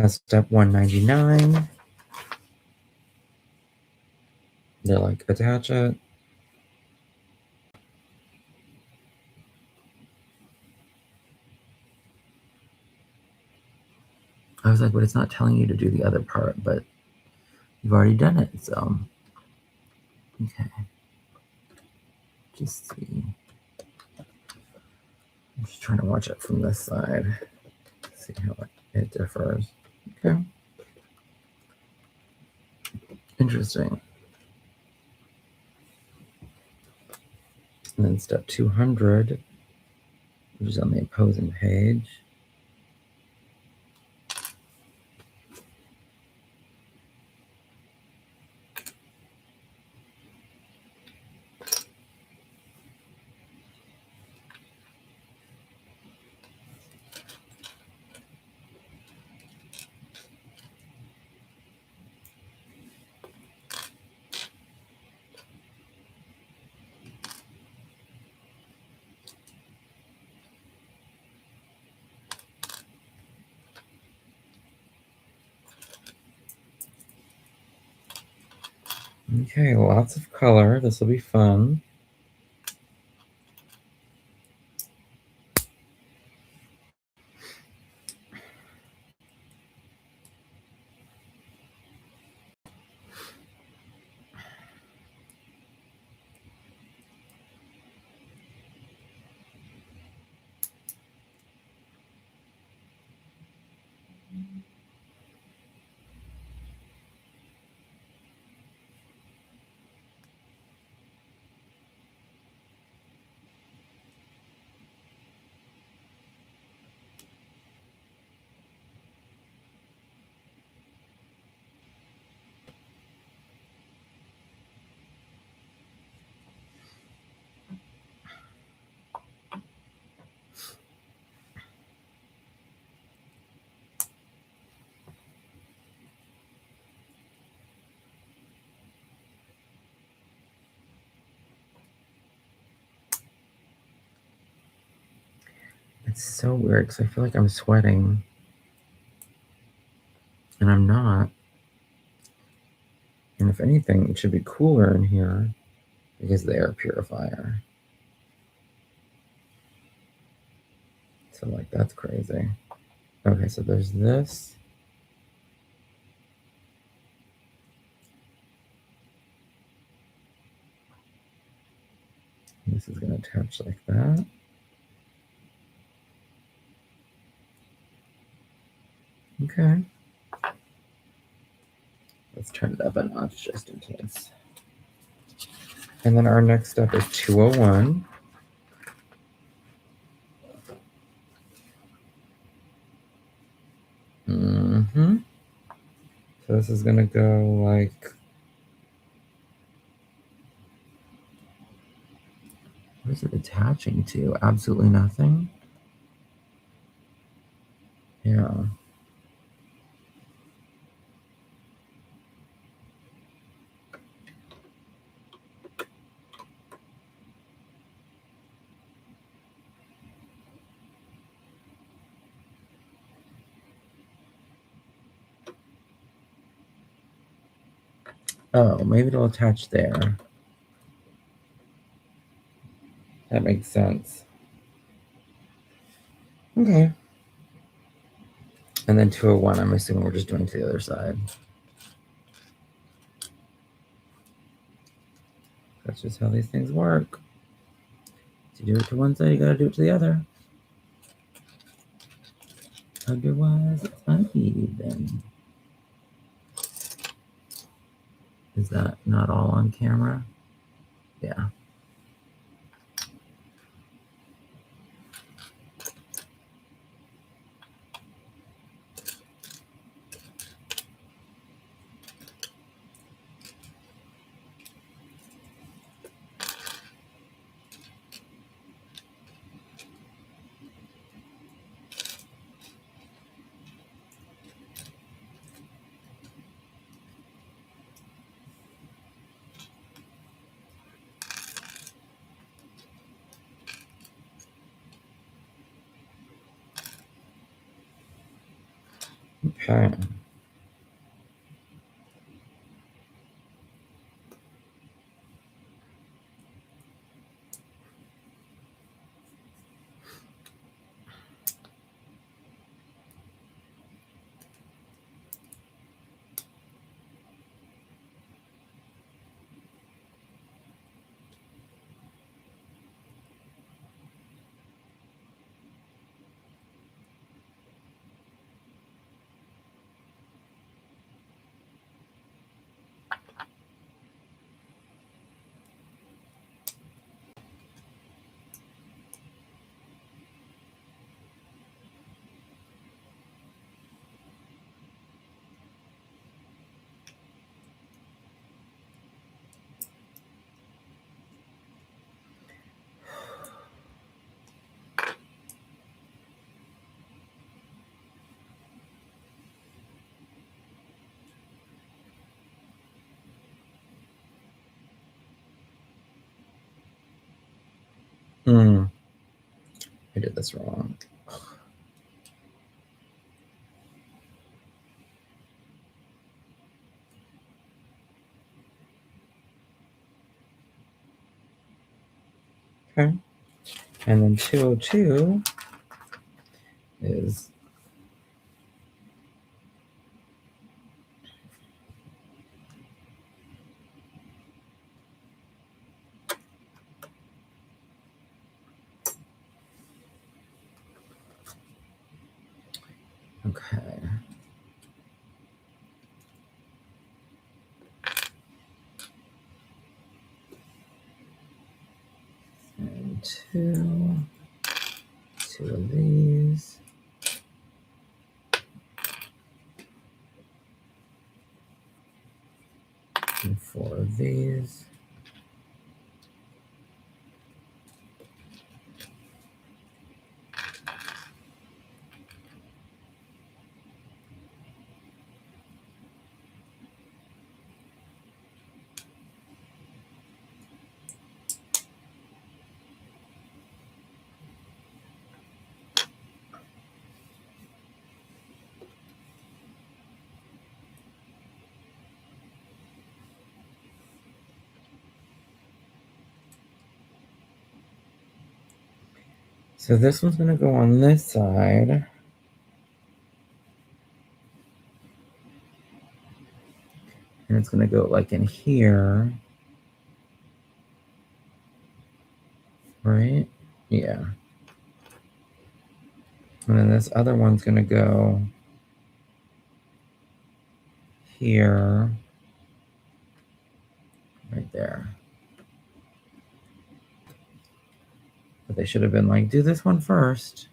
Step 199. They're like, attach it. I was like, but it's not telling you to do the other part, but you've already done it, so. Okay. Just see. I'm just trying to watch it from this side. See how it differs. Okay. Interesting. And then step 200, which is on the opposing page. Okay, lots of color. This will be fun. It's so weird because I feel like I'm sweating. And I'm not. And if anything, it should be cooler in here because of the air purifier. So, like, that's crazy. Okay, so there's this. This is going to attach like that. Okay. Let's turn it up a notch just in case. And then our next step is 201. So this is going to go like, what is it attaching to? Absolutely nothing. Yeah. Oh, maybe it'll attach there. That makes sense. Okay. And then 201, I'm assuming we're just doing to the other side. That's just how these things work. To do it to one side, you gotta do it to the other. Otherwise, it's uneven. Is that not all on camera? Yeah. Okay. I did this wrong. Okay. And then 202 is okay. And two of these. And four of these. So this one's going to go on this side. And it's going to go like in here. Right? Yeah. And then this other one's going to go here. Right there. But they should have been like, do this one first.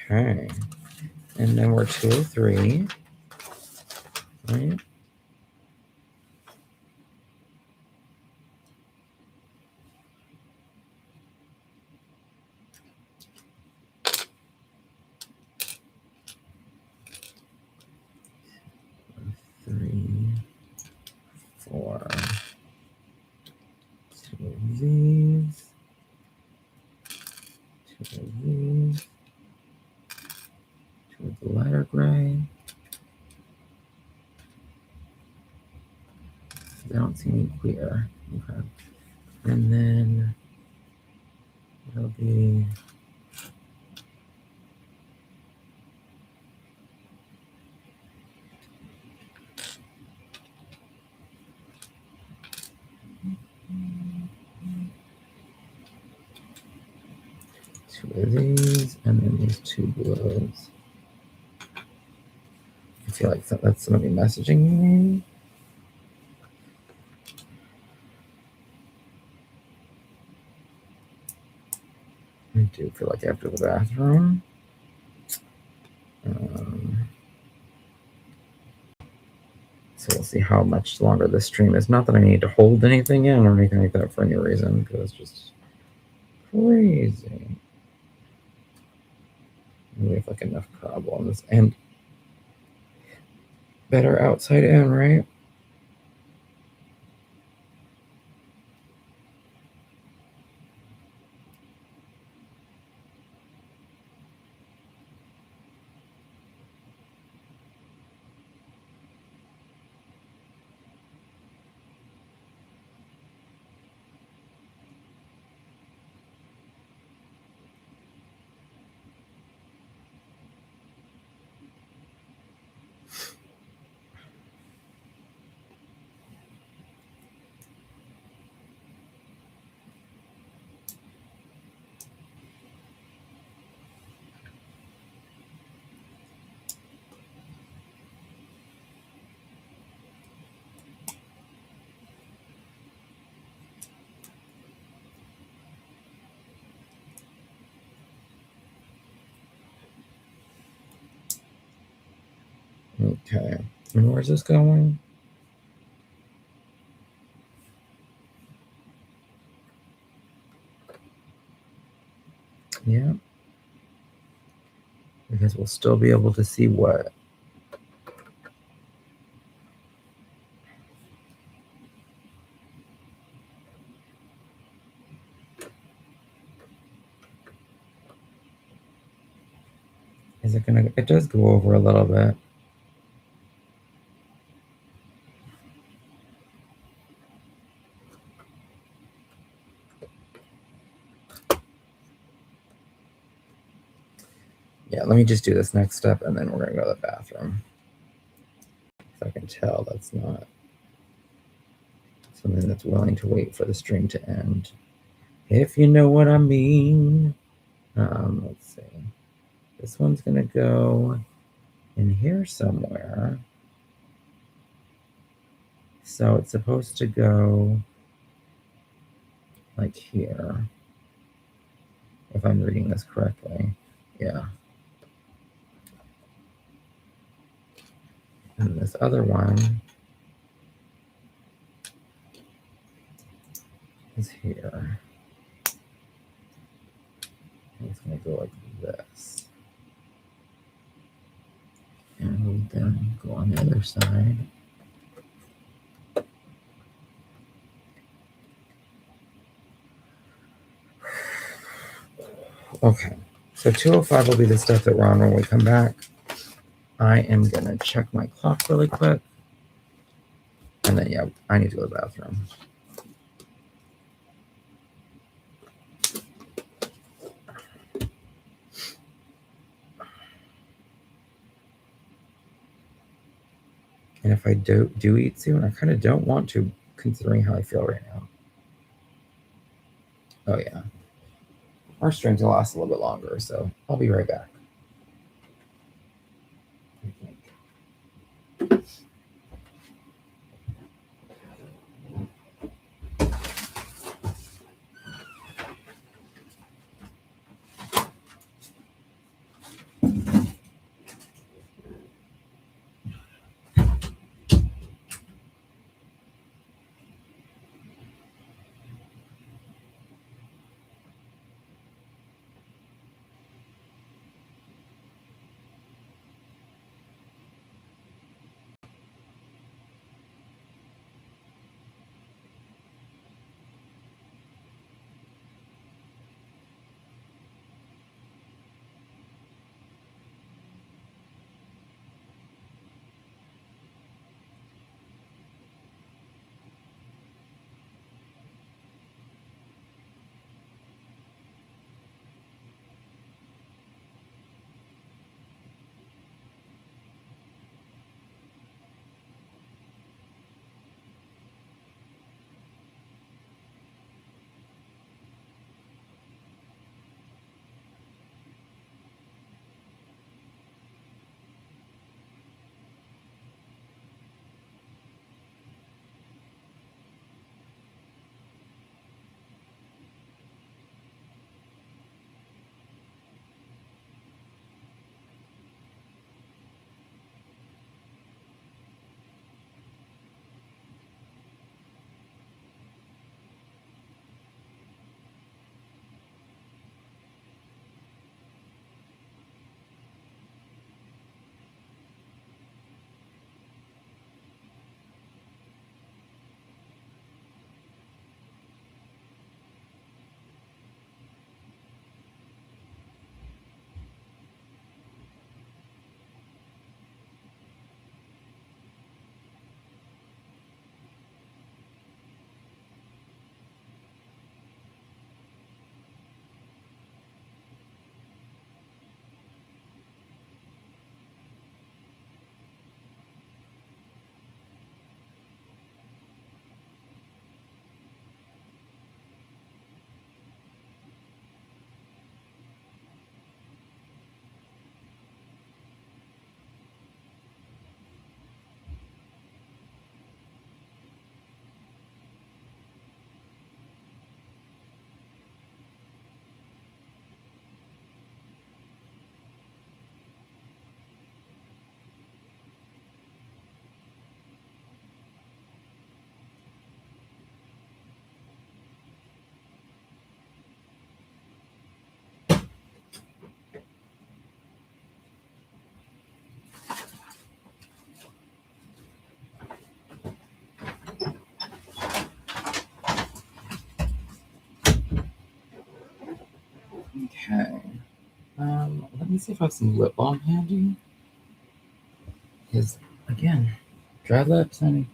Okay. And then we're 203. Right? Three, four, two of these, two of these, two of the lighter gray. They don't seem clear. Okay. And then it'll be two of these, and then these two blues. I feel like that's somebody messaging me. I do feel like after the bathroom. So we'll see how much longer this stream is. Not that I need to hold anything in or anything like that for any reason, because it's just crazy. We have like enough problems and better outside in, right? Okay. And where's this going? Yeah. Because we'll still be able to see what? Is it gonna, it does go over a little bit. Yeah, let me just do this next step and then we're gonna go to the bathroom. If I can tell, that's not something that's willing to wait for the string to end. If you know what I mean. Let's see. This one's gonna go in here somewhere. So it's supposed to go like here, if I'm reading this correctly. Yeah. And this other one is here. It's going to go like this. And then go on the other side. Okay, so 2:05 will be the stuff that we're on when we come back. I am going to check my clock really quick. And then, yeah, I need to go to the bathroom. And if I do eat soon, I kind of don't want to, considering how I feel right now. Oh, yeah. Our strings will last a little bit longer, so I'll be right back. me see if I have some lip balm handy. Because, again, dry lips, honey.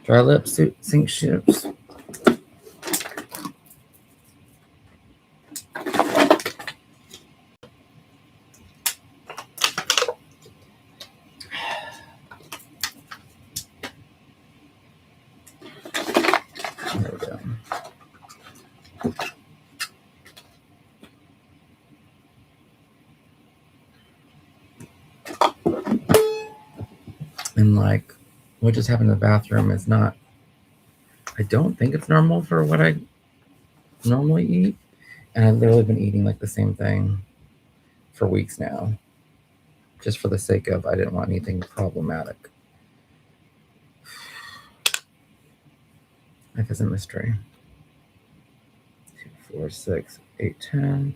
Dry lips sink ships. There we go. And like, what just happened in the bathroom is not, I don't think it's normal for what I normally eat. And I've literally been eating like the same thing for weeks now, just for the sake of, I didn't want anything problematic. Life is a mystery. 2, 4, 6, 8, 10.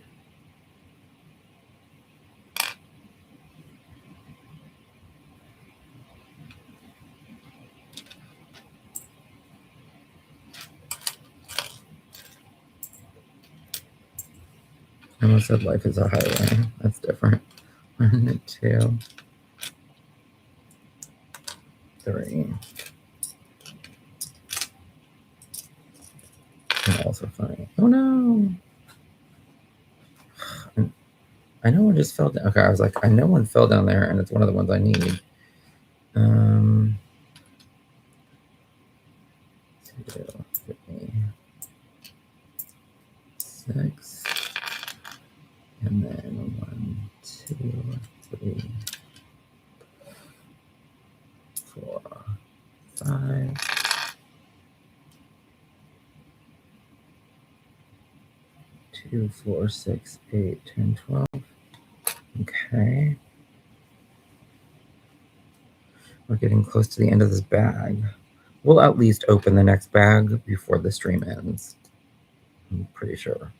I almost said life is a highway. That's different. 1, 2, 3. And also funny. Oh no! I know one just fell down. Okay, I was like, I know one fell down there, and it's one of the ones I need. 2, 3, 6, and then 1, 2, 3, 4, 5. 2, 4, 6, 8, 10, 12. Okay. We're getting close to the end of this bag. We'll at least open the next bag before the stream ends. I'm pretty sure.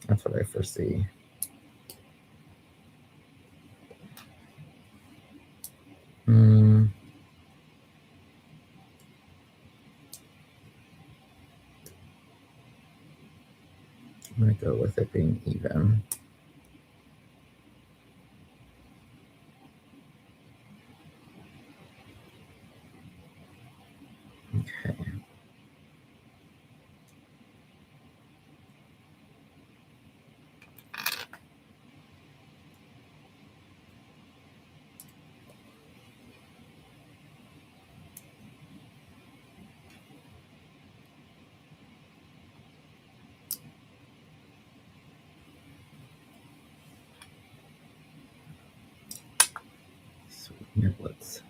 That's what I foresee. I'm going to go with it being even. Okay. Sweet niblets.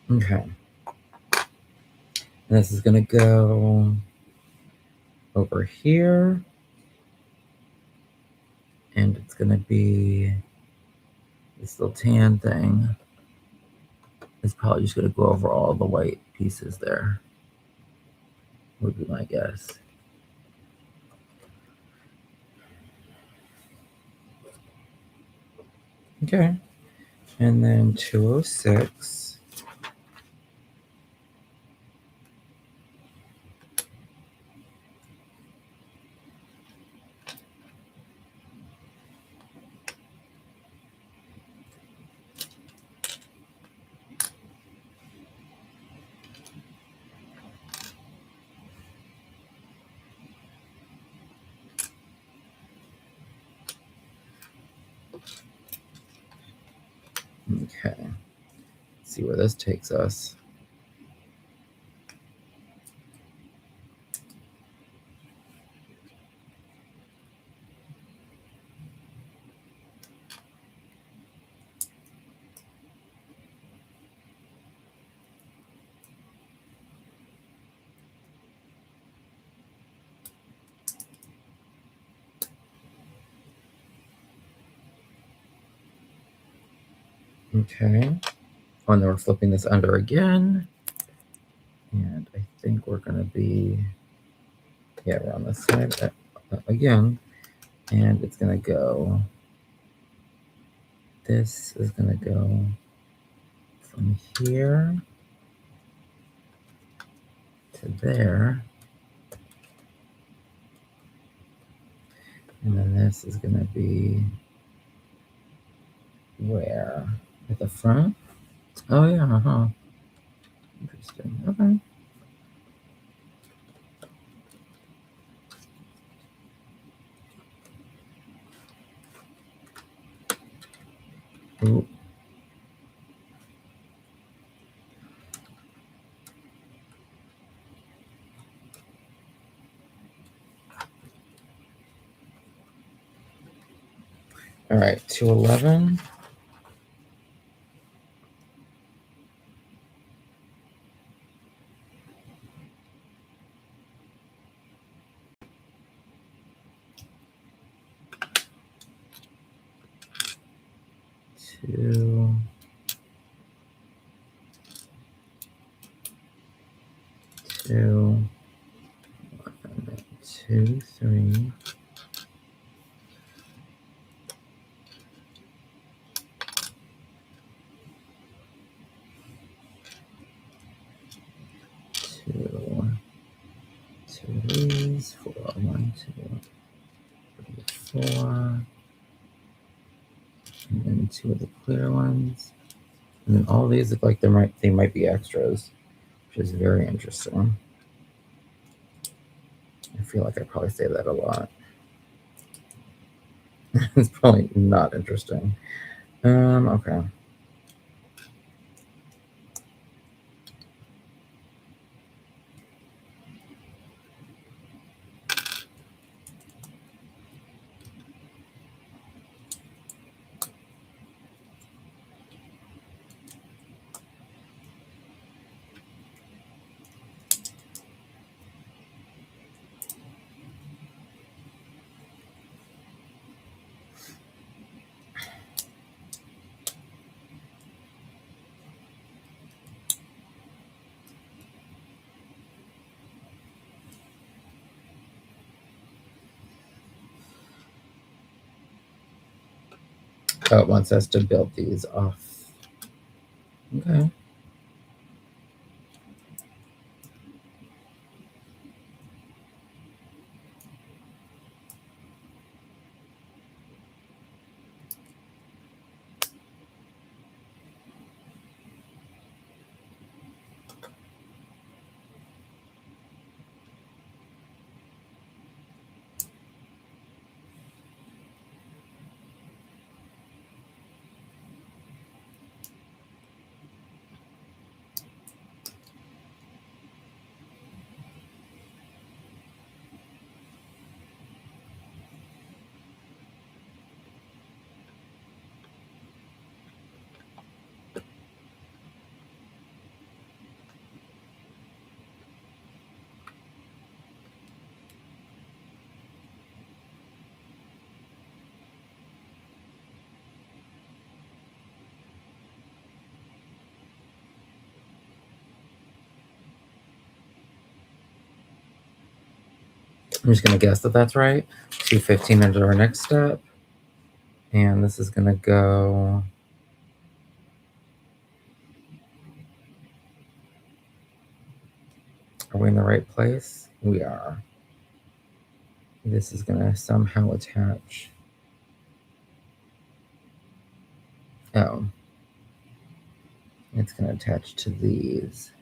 Okay. And this is going to go over here. And it's going to be this little tan thing. It's probably just going to go over all the white pieces there, would be my guess. Okay. And then 206. Okay, let's see where this takes us. Okay, oh, and then we're flipping this under again. And I think we're going to be, yeah, we're on this side again. And it's going to go, this is going to go from here to there. And then this is going to be where? At the front? Oh, yeah, Interesting. Okay. Ooh. All right, 211. Two, two, one, two, three. Two, two of these, four, one, two, three, four, and then two of the clear ones. And then all these look like they might be extras, which is very interesting. I feel like I probably say that a lot. It's probably not interesting. Okay. Oh, it wants us to build these off. Okay. I'm just going to guess that that's right. 215 into our next step. And this is going to go. Are we in the right place? We are. This is going to somehow attach. Oh. It's going to attach to these.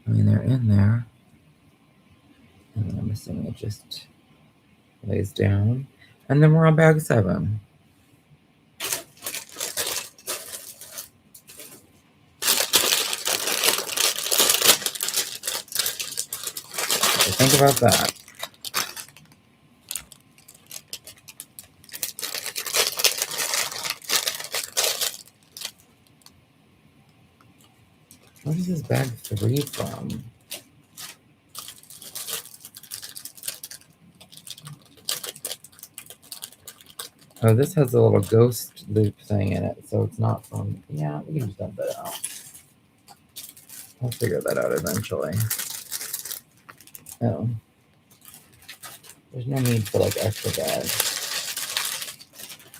I mean, they're in there. And then I'm I'm assuming it just lays down. And then we're on bag 7. So think about that. What is this bag 3 from? Oh, this has a little ghost loop thing in it, so it's not from... Yeah, we can just dump that out. I'll figure that out eventually. Oh. There's no need for, like, extra bags.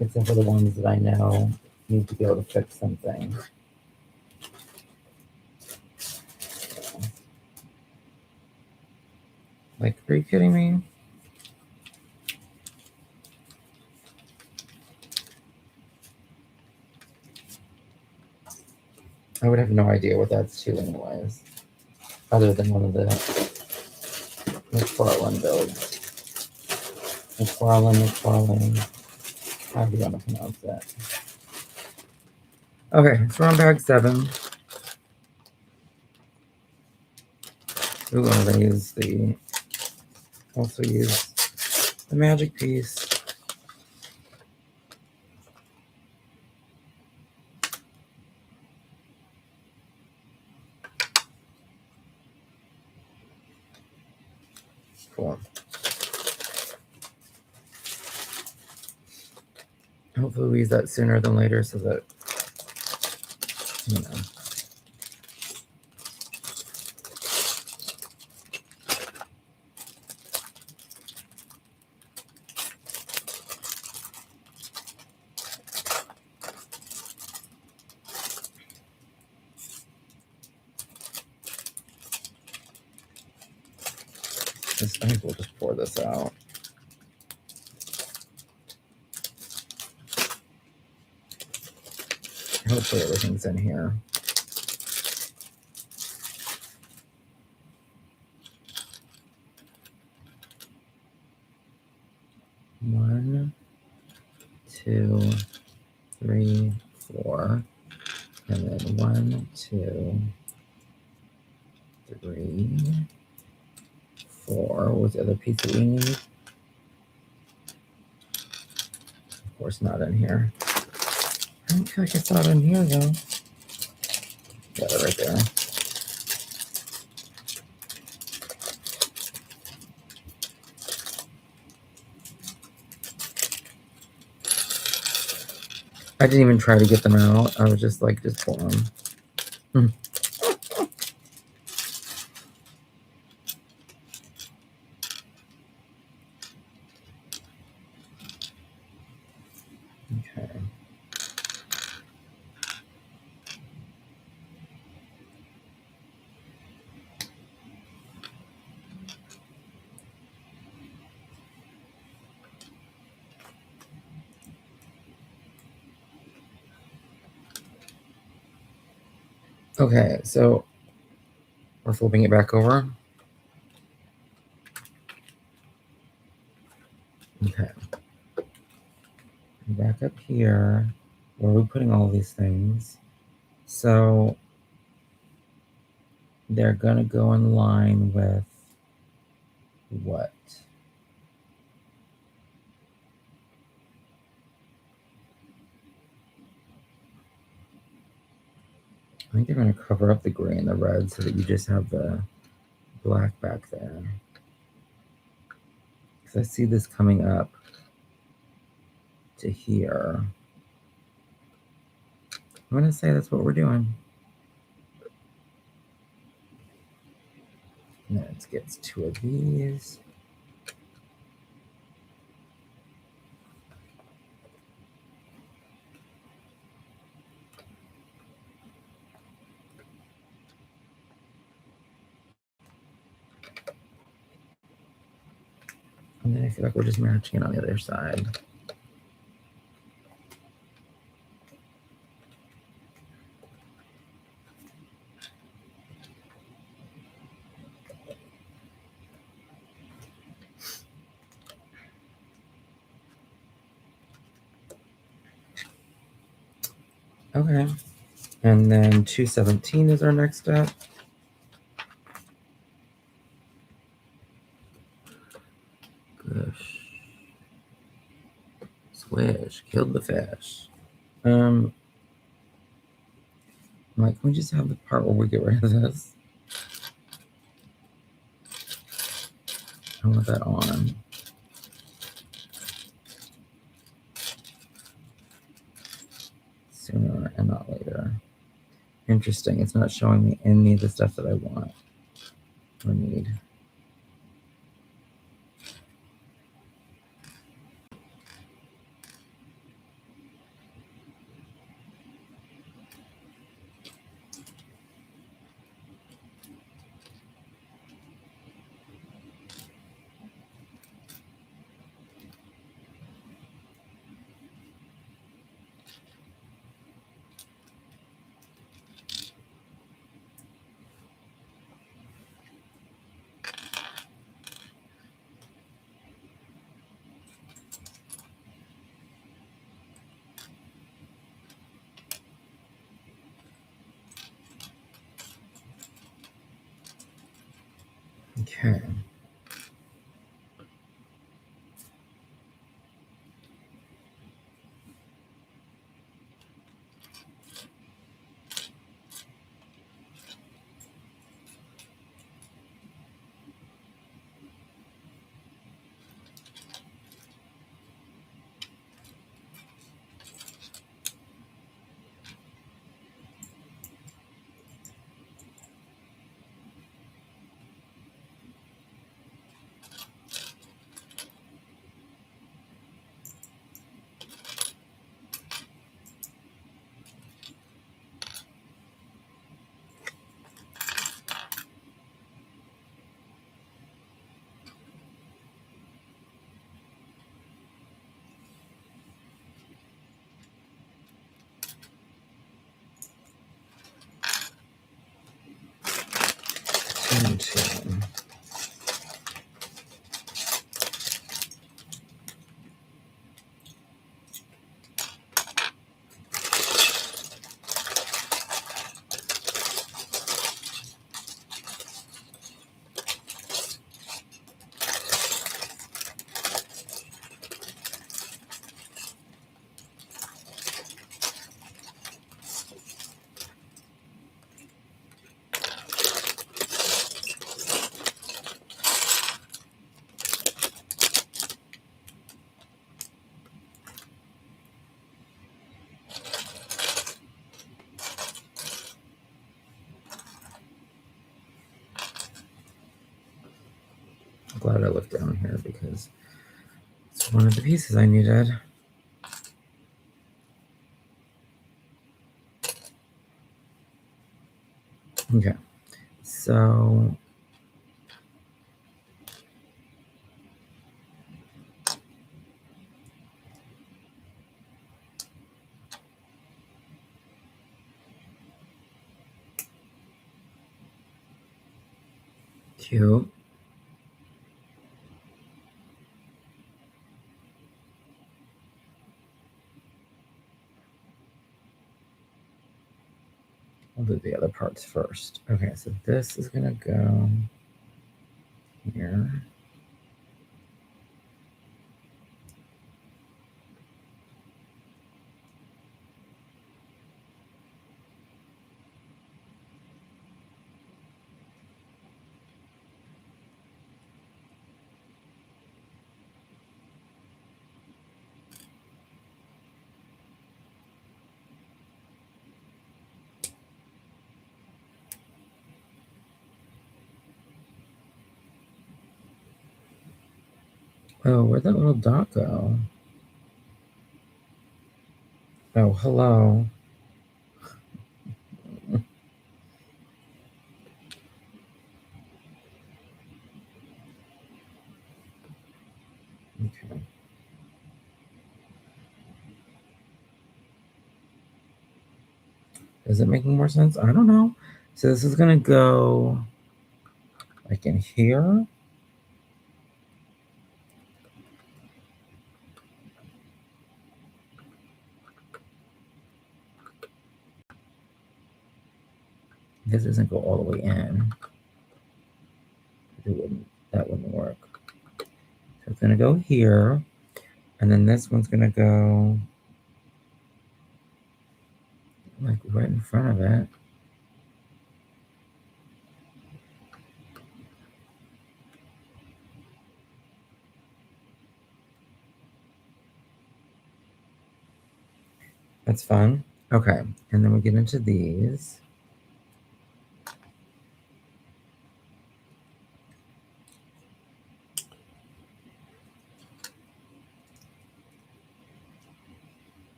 Except for the ones that I know need to be able to fix something. Like, are you kidding me? I would have no idea what that's to anyways. Other than one of the McFarlane builds. McFarlane. How do you want to pronounce that? Okay, so we're on bag 7. Ooh, I'm gonna use also use the magic piece. Cool. Hopefully we use that sooner than later so that, you know. I think we'll just pour this out. Hopefully everything's in here. One, 2, 3, 4. And then 1, 2, 3, 4. What's the other piece that we need? Of course not in here. I don't feel like I saw it in here though. Got it right there. I didn't even try to get them out. I was just like, just pour them. Okay. Okay, so we're flipping it back over. Okay. Back up here. Where are we putting all these things? So they're gonna go in line with what? I think they're gonna cover up the gray and the red so that you just have the black back there. Because I see this coming up to here. I'm gonna say that's what we're doing. Let's get 2 of these. And then I feel like we're just matching it on the other side. Okay. And then 217 is our next step. Gosh. Swish. Killed the fish. Like, can we just have the part where we get rid of this? I want that on. Sooner and not later. Interesting. It's not showing me any of the stuff that I want or need. Okay. Two. I'm glad I looked down here because it's one of the pieces I needed. Okay, so cute. I'll do the other parts first. Okay, so this is gonna go here. Oh, where'd that little dot go? Oh, hello. Okay. Is it making more sense? I don't know. So this is gonna go like in here. guess it doesn't go all the way in. That wouldn't work. So it's gonna go here, and then this one's gonna go like right in front of it. That's fun. Okay, and then we get into these.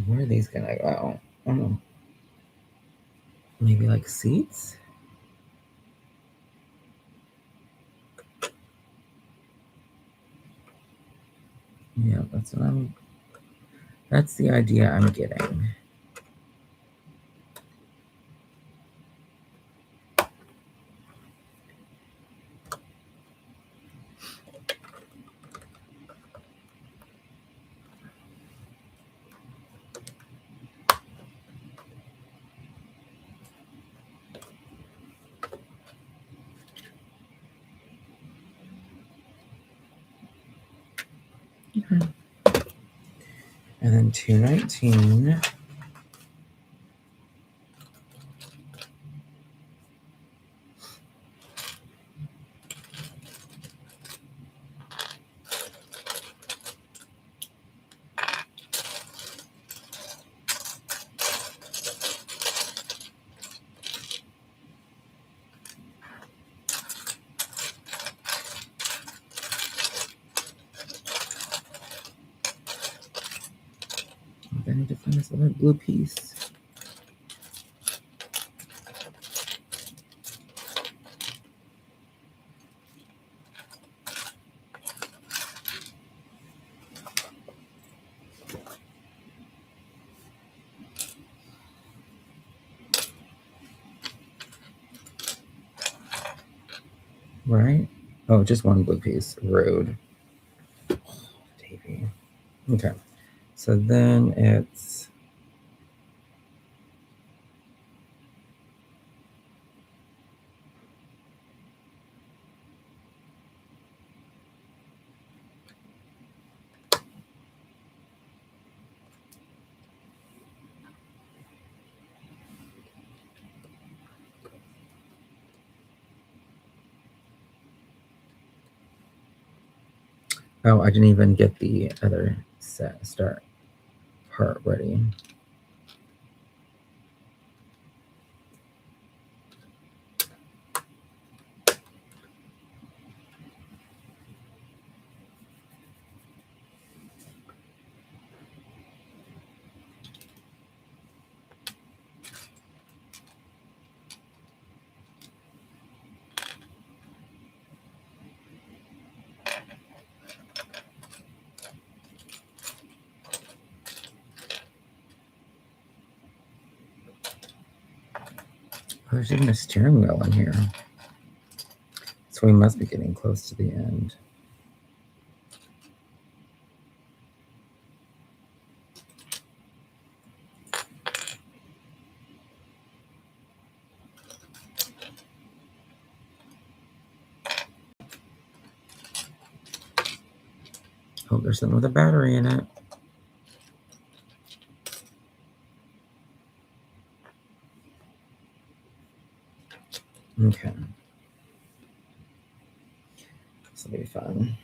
Where are these gonna go? Oh, maybe like seats? Yeah, that's the idea I'm getting. Okay. And then 219. I need to find this other blue piece. Right? Oh, just one blue piece. Rude. Davey. Okay. So then it's oh, I didn't even get the other start part ready. Oh, there's even a steering wheel in here. So we must be getting close to the end. Oh, there's something with a battery in it. Okay. This will be fun.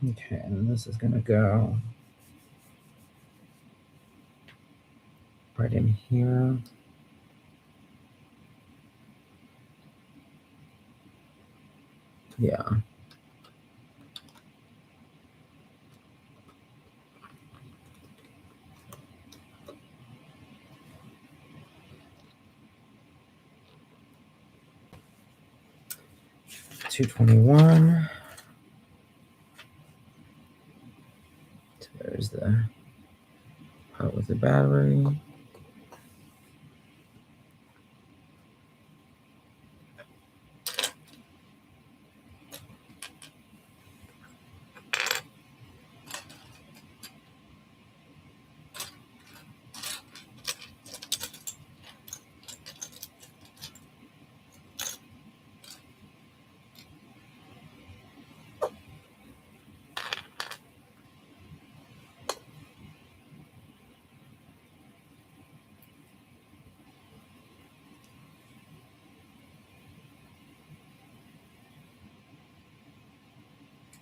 Okay, and this is going to go right in here. Yeah. $221. There's the part with the battery.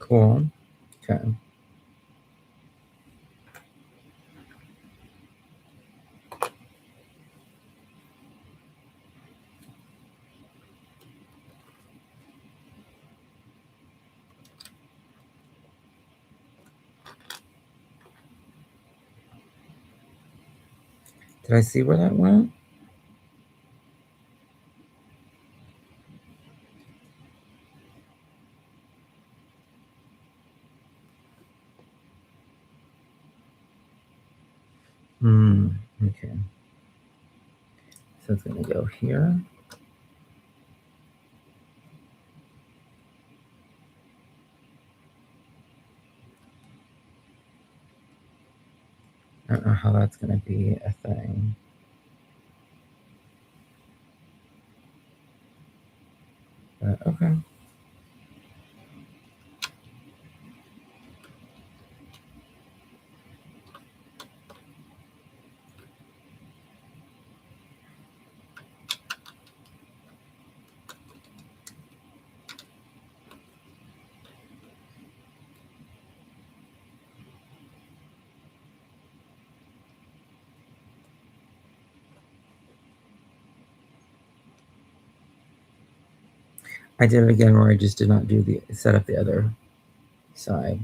Cool. Okay. Did I see where that went? Okay. So it's going to go here. I don't know how that's going to be a thing. But okay. I did it again where I just did not do the set up the other side.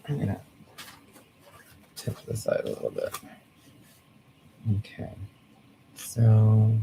I'm gonna tip the side a little bit. Okay. So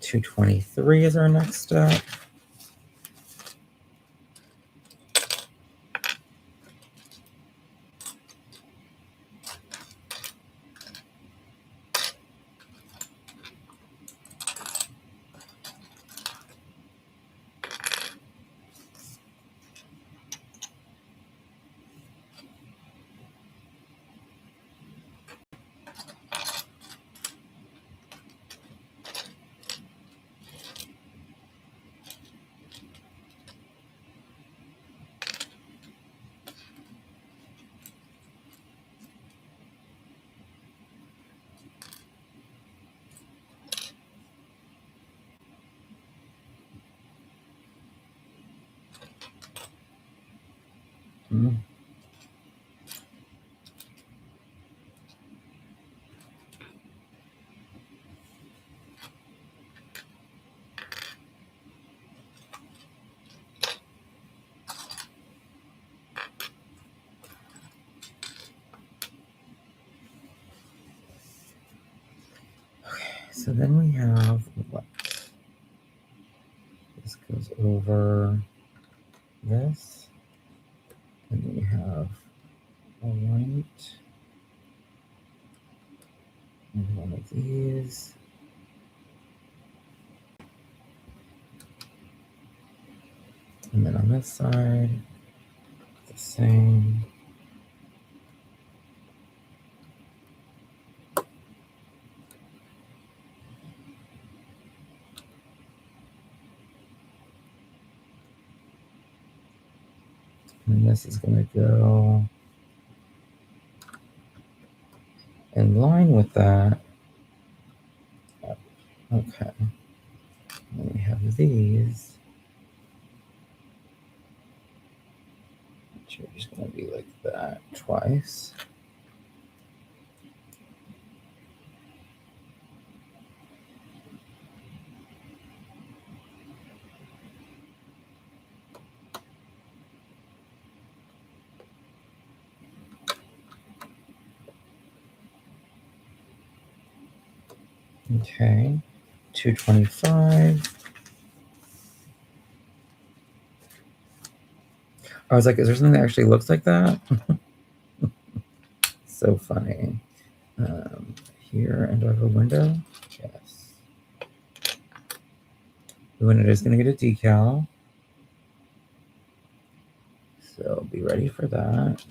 $223 is our next step. Mm. So then we have what? This goes over this, and then we have a white and one of these. And then on this side, the same. And this is going to go in line with that. Okay. And then we have these, which are just going to be like that twice. Okay, 225. I was like, is there something that actually looks like that? So funny. Here, and do I have a window? Yes. The window is going to get a decal. So be ready for that.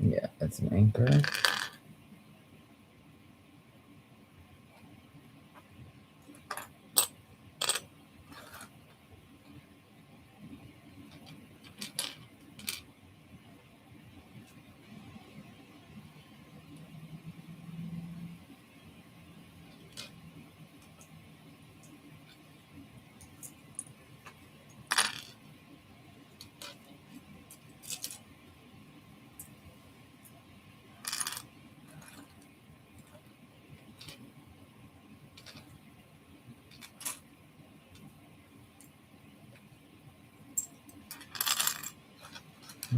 Yeah, that's an anchor.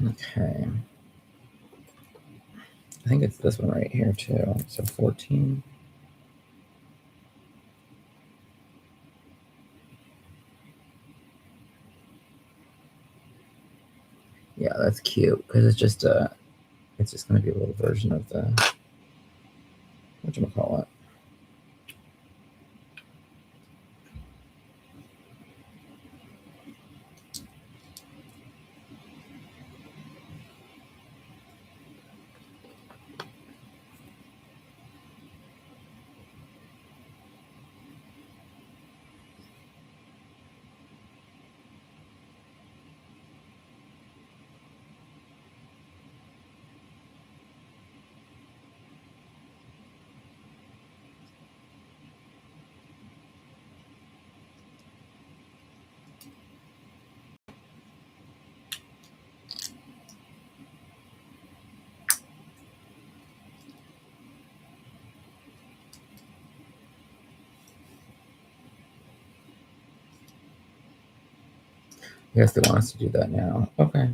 Okay. I think it's this one right here too. So 14. Yeah, that's cute because it's just going to be a little version of the, whatchamacallit. Yes, they want us to do that now. Okay.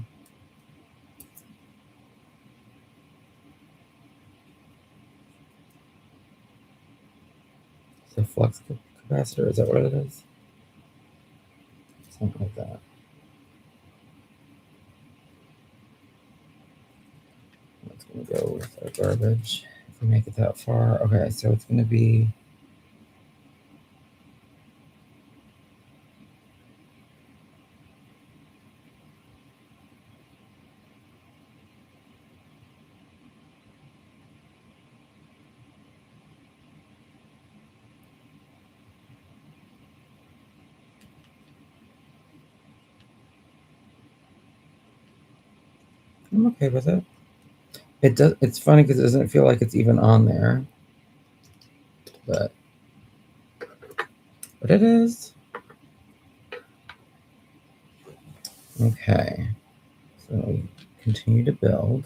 So flux capacitor, is that what it is? Something like that. It's going to go with our garbage if we make it that far. Okay, so it's going to be I'm okay with it. It does. It's funny because it doesn't feel like it's even on there, but it is. Okay, so we continue to build.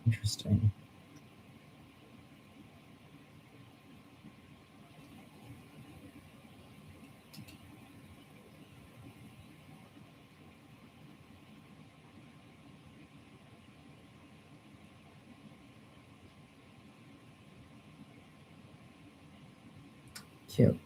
Interesting. Cute.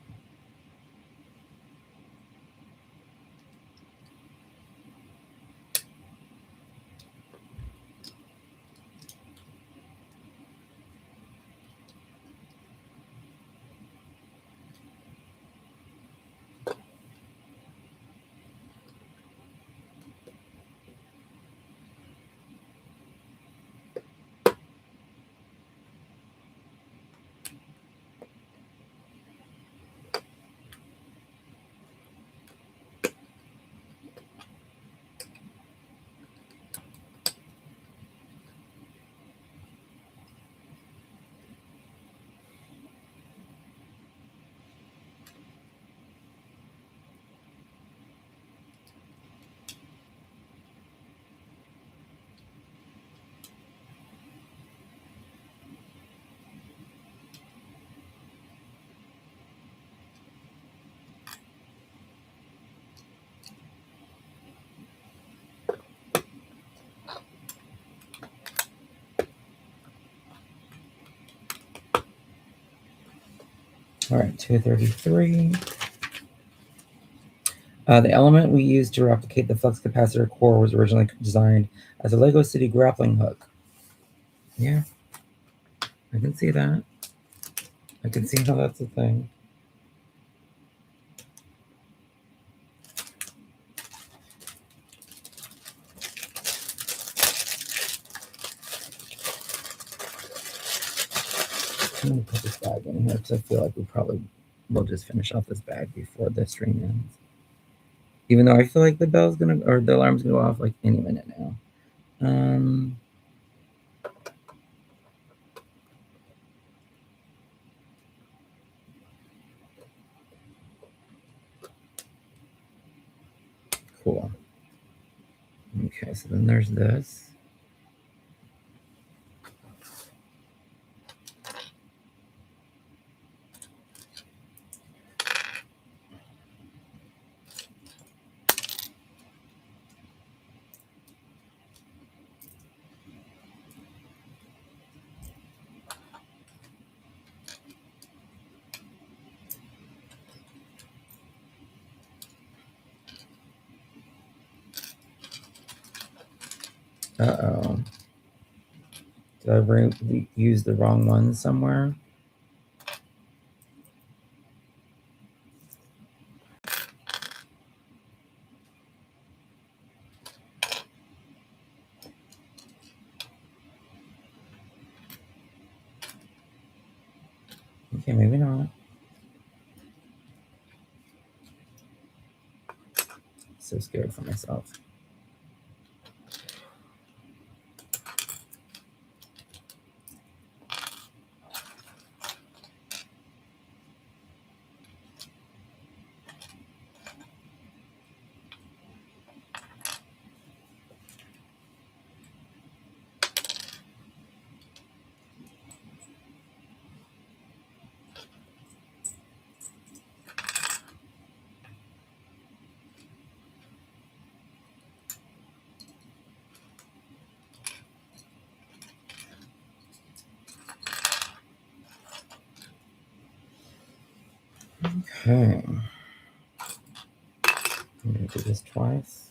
All right, 233. The element we used to replicate the flux capacitor core was originally designed as a Lego City grappling hook. Yeah, I can see that. I can see how that's a thing. I'm going to put this bag in here because I feel like we probably will just finish off this bag before the stream ends. Even though I feel like the bell's gonna, or the alarm's gonna go off like any minute now. Cool. Okay, so then there's this. Uh-oh. Did I use the wrong one somewhere? Okay, maybe not. So scared for myself. Okay. I'm gonna do this twice.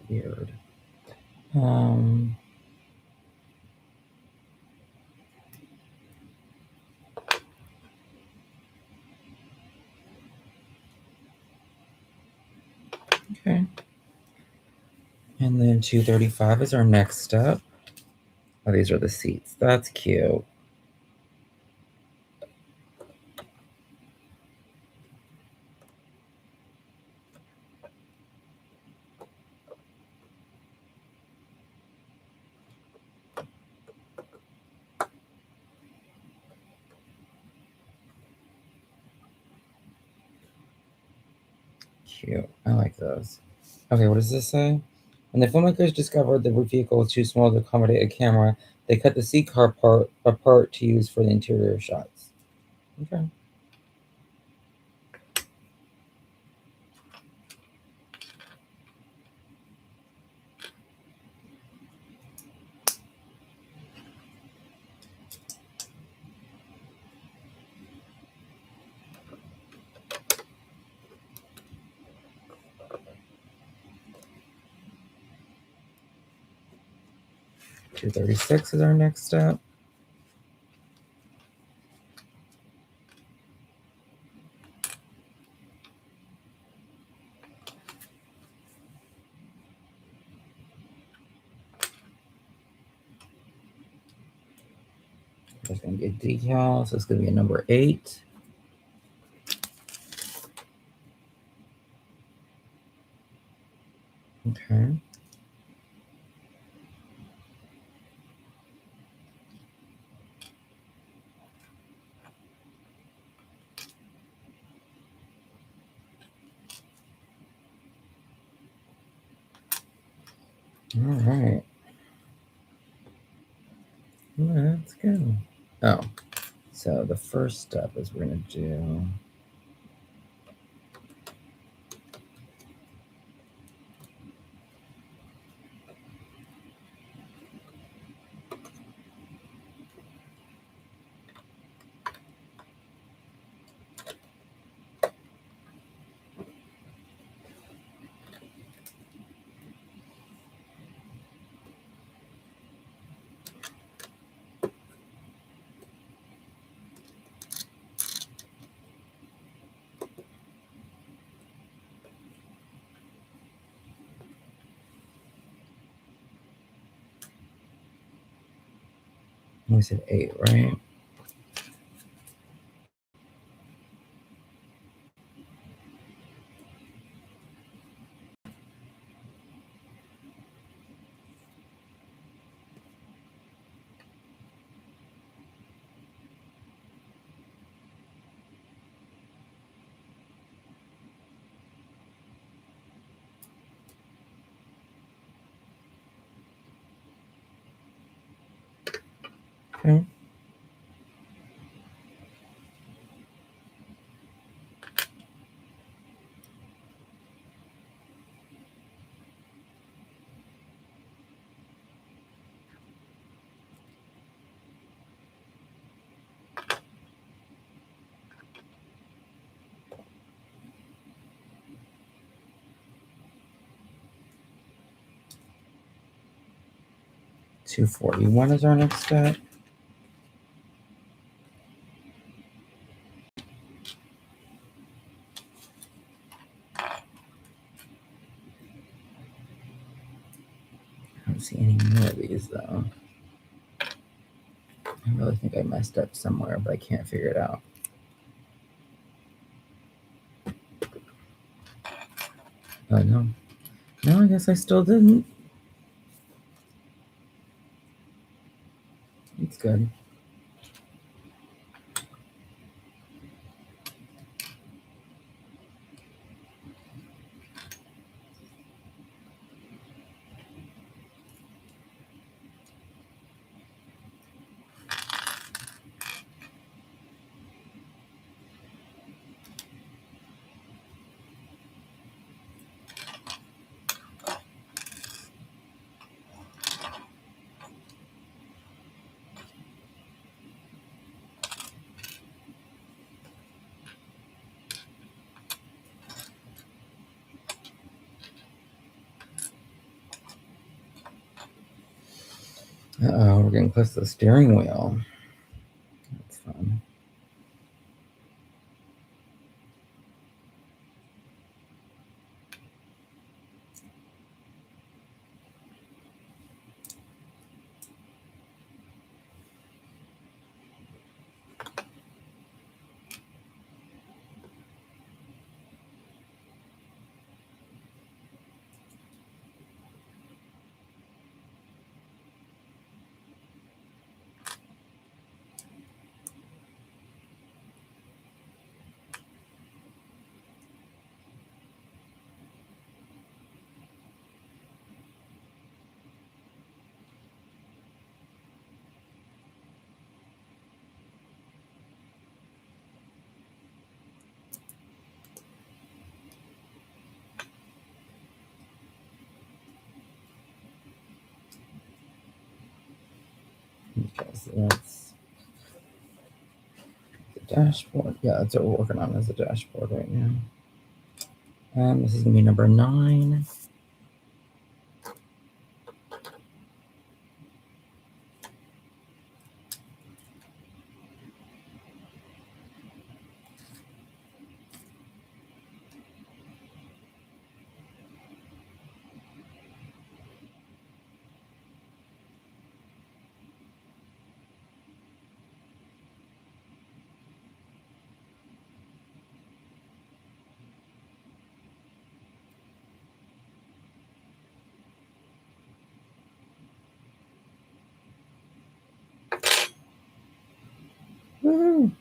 Weird. Okay. And then 235 is our next step. Oh, these are the seats. That's cute. Cute. I like those. Okay, what does this say? When the filmmakers discovered the vehicle was too small to accommodate a camera, they cut the seat car part apart to use for the interior shots. Okay. $236 is our next step. There's going to be a decal, so it's going to be a number 8. Okay. All right. Let's go. Oh, so the first step is we're going to do... We said 8, right? Okay. $241 is our next step. I don't see any more of these though. I really think I messed up somewhere, but I can't figure it out. Oh no. No, I guess I still didn't. It's good. Uh-oh, we're getting close to the steering wheel. That's fun. Okay, so that's the dashboard. Yeah, that's what we're working on as the dashboard right now. This is gonna be number 9. Woo-hoo.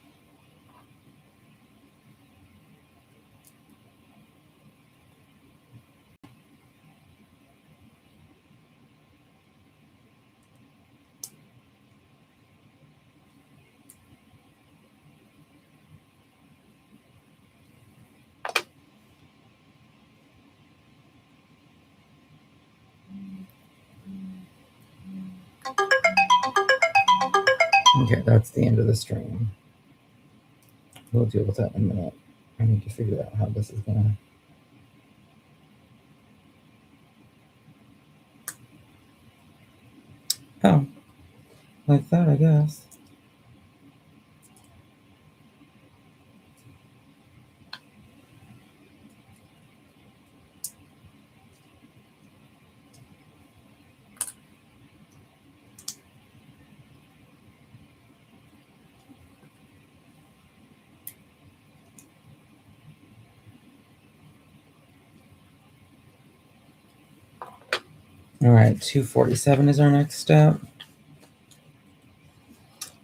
Okay, that's the end of the stream. We'll deal with that in a minute. I need to figure out how this is gonna. Oh, like that, I guess. All right, 247 is our next step.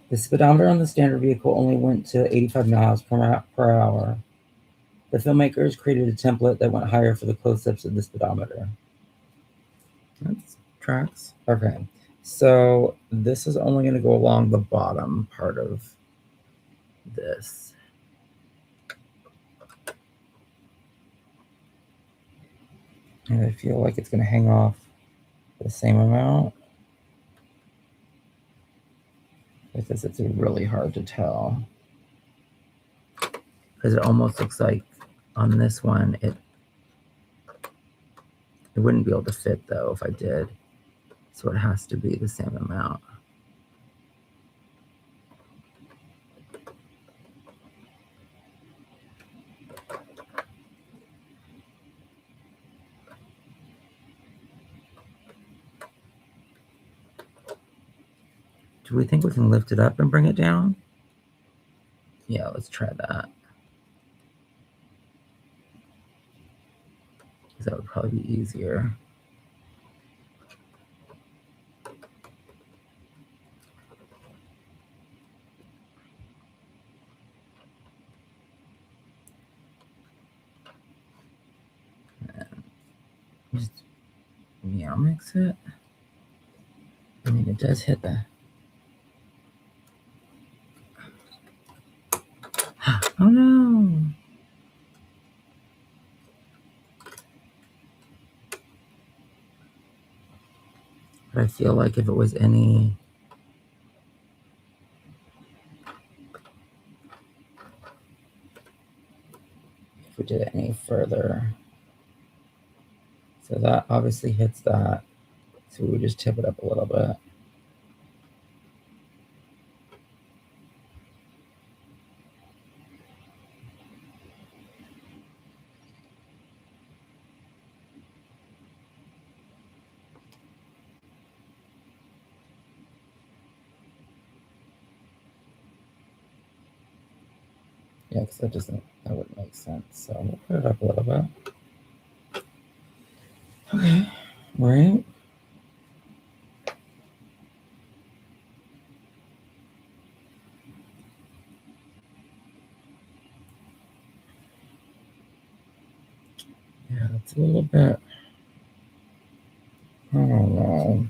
The speedometer on the standard vehicle only went to 85 miles per hour. The filmmakers created a template that went higher for the close-ups of the speedometer. That's tracks. Okay, so this is only going to go along the bottom part of this. And I feel like it's going to hang off the same amount because it's really hard to tell. Because it almost looks like on this one, it wouldn't be able to fit though if I did. So it has to be the same amount. Do we think we can lift it up and bring it down? Yeah, let's try that. Because that would probably be easier. Just mix it. I mean, it does hit the. Oh no! But I feel like if it was any. If we did it any further. So that obviously hits that. So we would just tip it up a little bit. Yeah, because that wouldn't make sense. So we'll put it up a little bit. Okay, right. Yeah, it's a little bit, I don't know.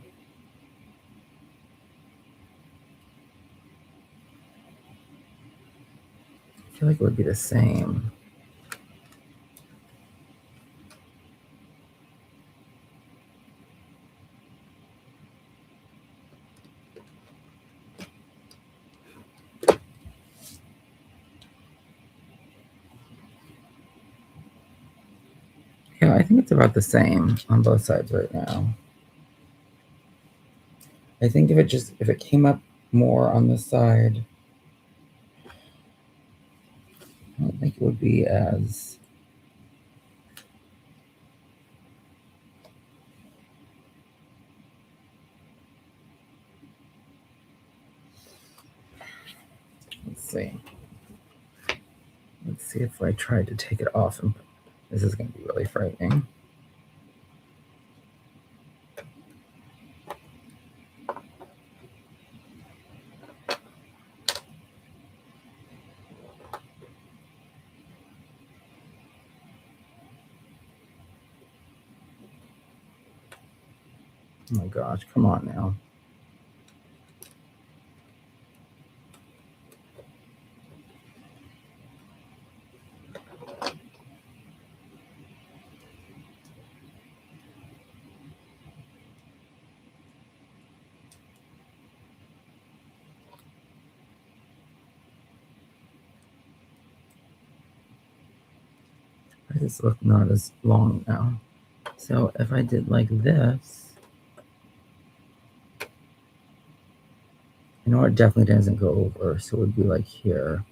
I feel like it would be the same. Yeah, I think it's about the same on both sides right now. I think if it came up more on this side, I don't think it would be as, let's see. Let's see if I tried to take it off and this is going to be really frightening. Oh my gosh, come on now. Why does this look not as long now? So if I did like this, you know, it definitely doesn't go over. So it would be like here.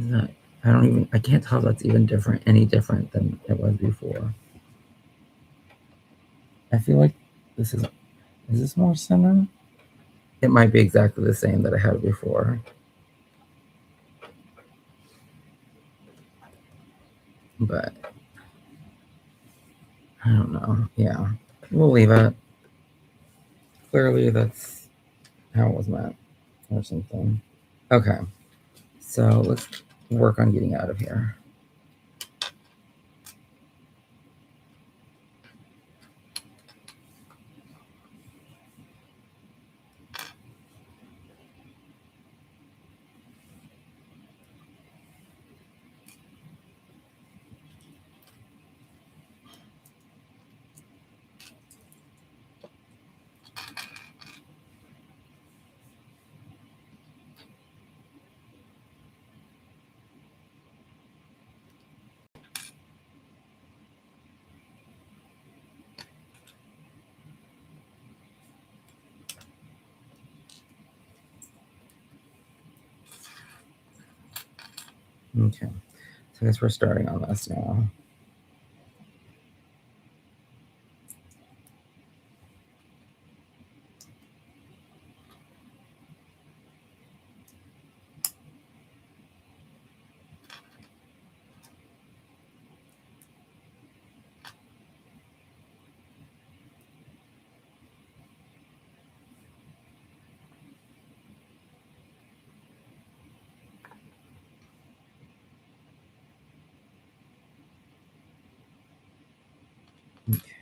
Is that, I can't tell if that's even different, any different than it was before. I feel like is this more center? It might be exactly the same that I had before. But I don't know. Yeah, we'll leave it. Clearly, that's how it was meant or something. Okay, so let's work on getting out of here. Okay, so I guess we're starting on this now.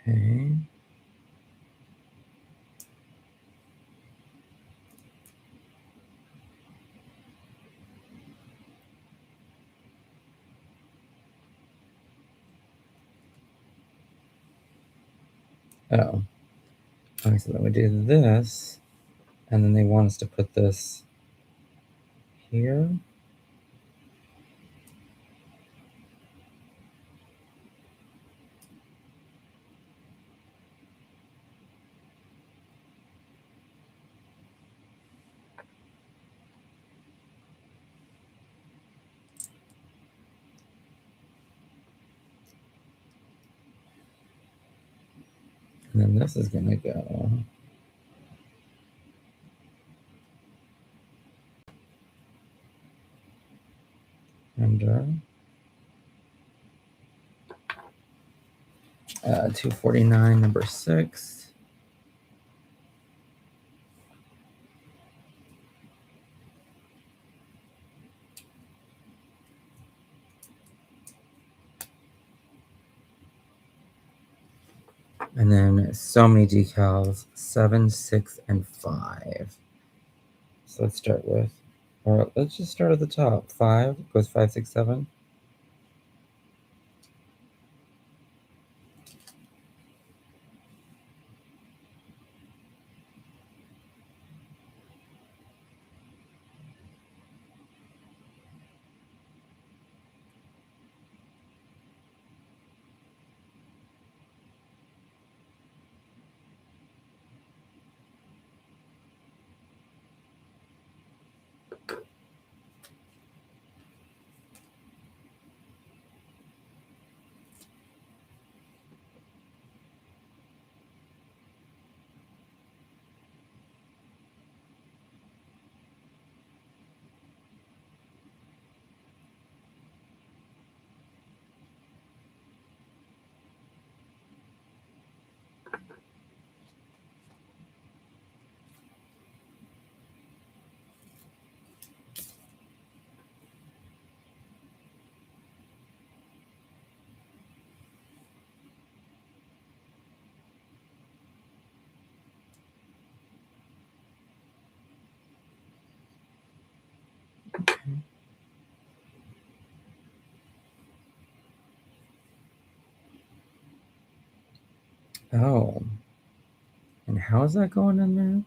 Okay. Oh, Okay, so then we do this, and then they want us to put this here. And then this is gonna go under 249, number 6. And then so many decals, 7, 6, and 5. So let's start with, or let's just start at the top. 5 goes 5, 6, 7. Oh, and how is that going in there?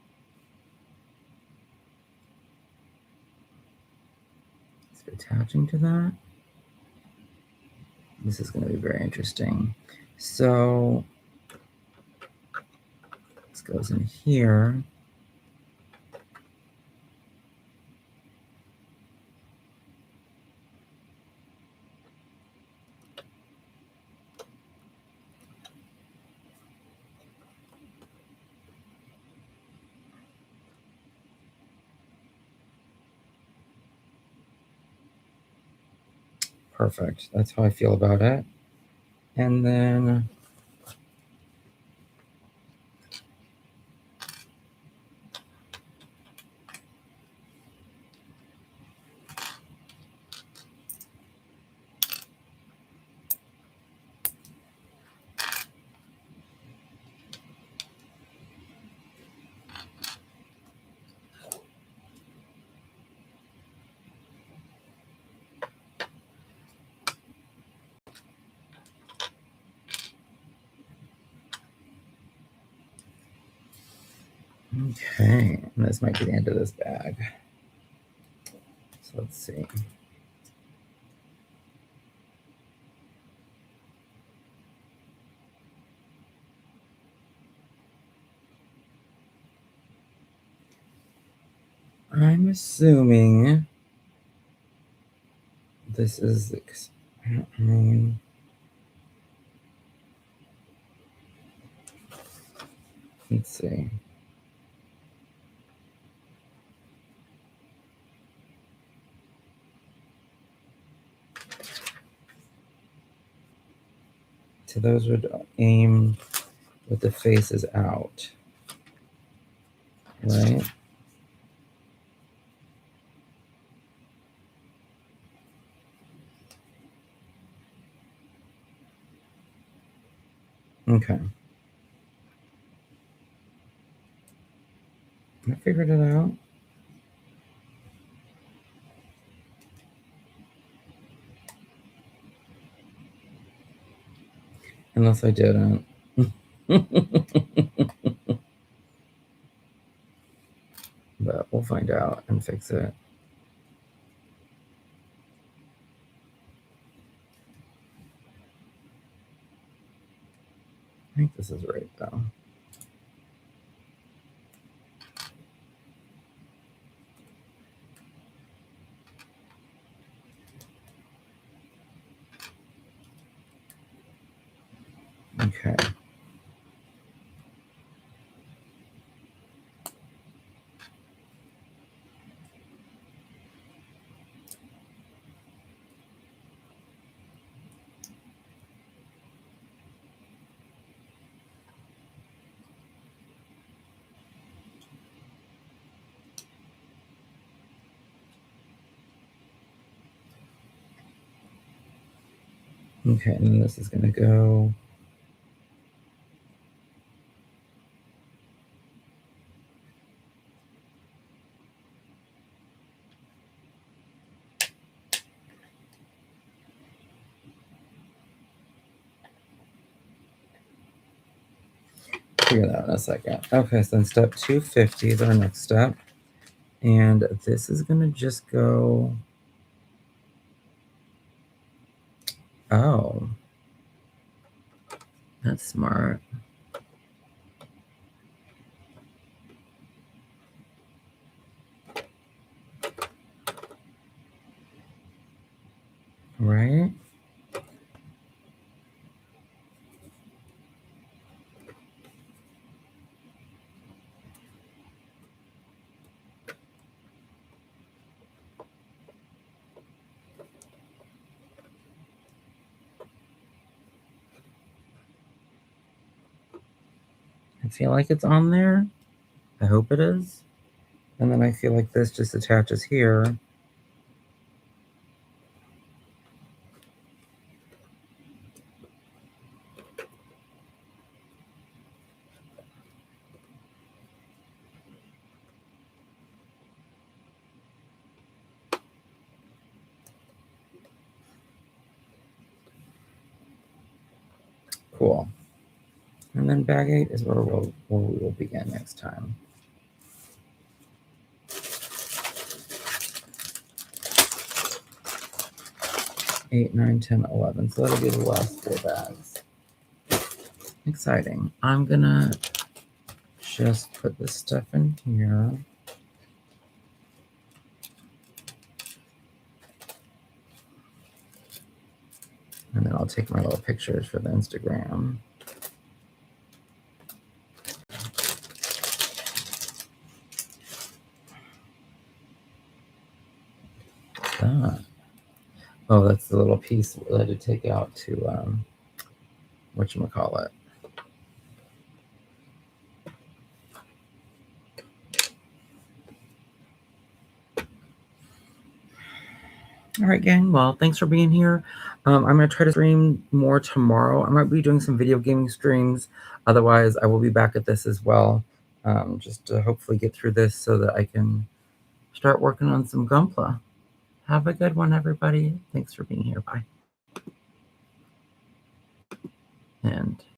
It's attaching to that. This is going to be very interesting. So this goes in here. Perfect. That's how I feel about it. And then okay, and this might be the end of this bag. So let's see. I'm assuming this is, I mean, let's see. So those would aim with the faces out, right? Okay. I figured it out. Unless I didn't. We'll find out and fix it. I think this is right though. Okay. Okay, and then this is going to go. Figure that out in a second. Okay, so then step 250 is our next step. And this is going to just go. Oh, that's smart. Right? I feel like it's on there. I hope it is. And then I feel like this just attaches here. Cool. And then bag 8 is where we will begin next time. 8, 9, 10, 11. So that'll be the last 4 bags. Exciting. I'm gonna just put this stuff in here. And then I'll take my little pictures for the Instagram. That. Oh, that's the little piece that I had to take out to whatchamacallit. All right, gang. Well, thanks for being here. I'm going to try to stream more tomorrow. I might be doing some video gaming streams. Otherwise, I will be back at this as well, just to hopefully get through this so that I can start working on some Gunpla. Have a good one, everybody. Thanks for being here. Bye. And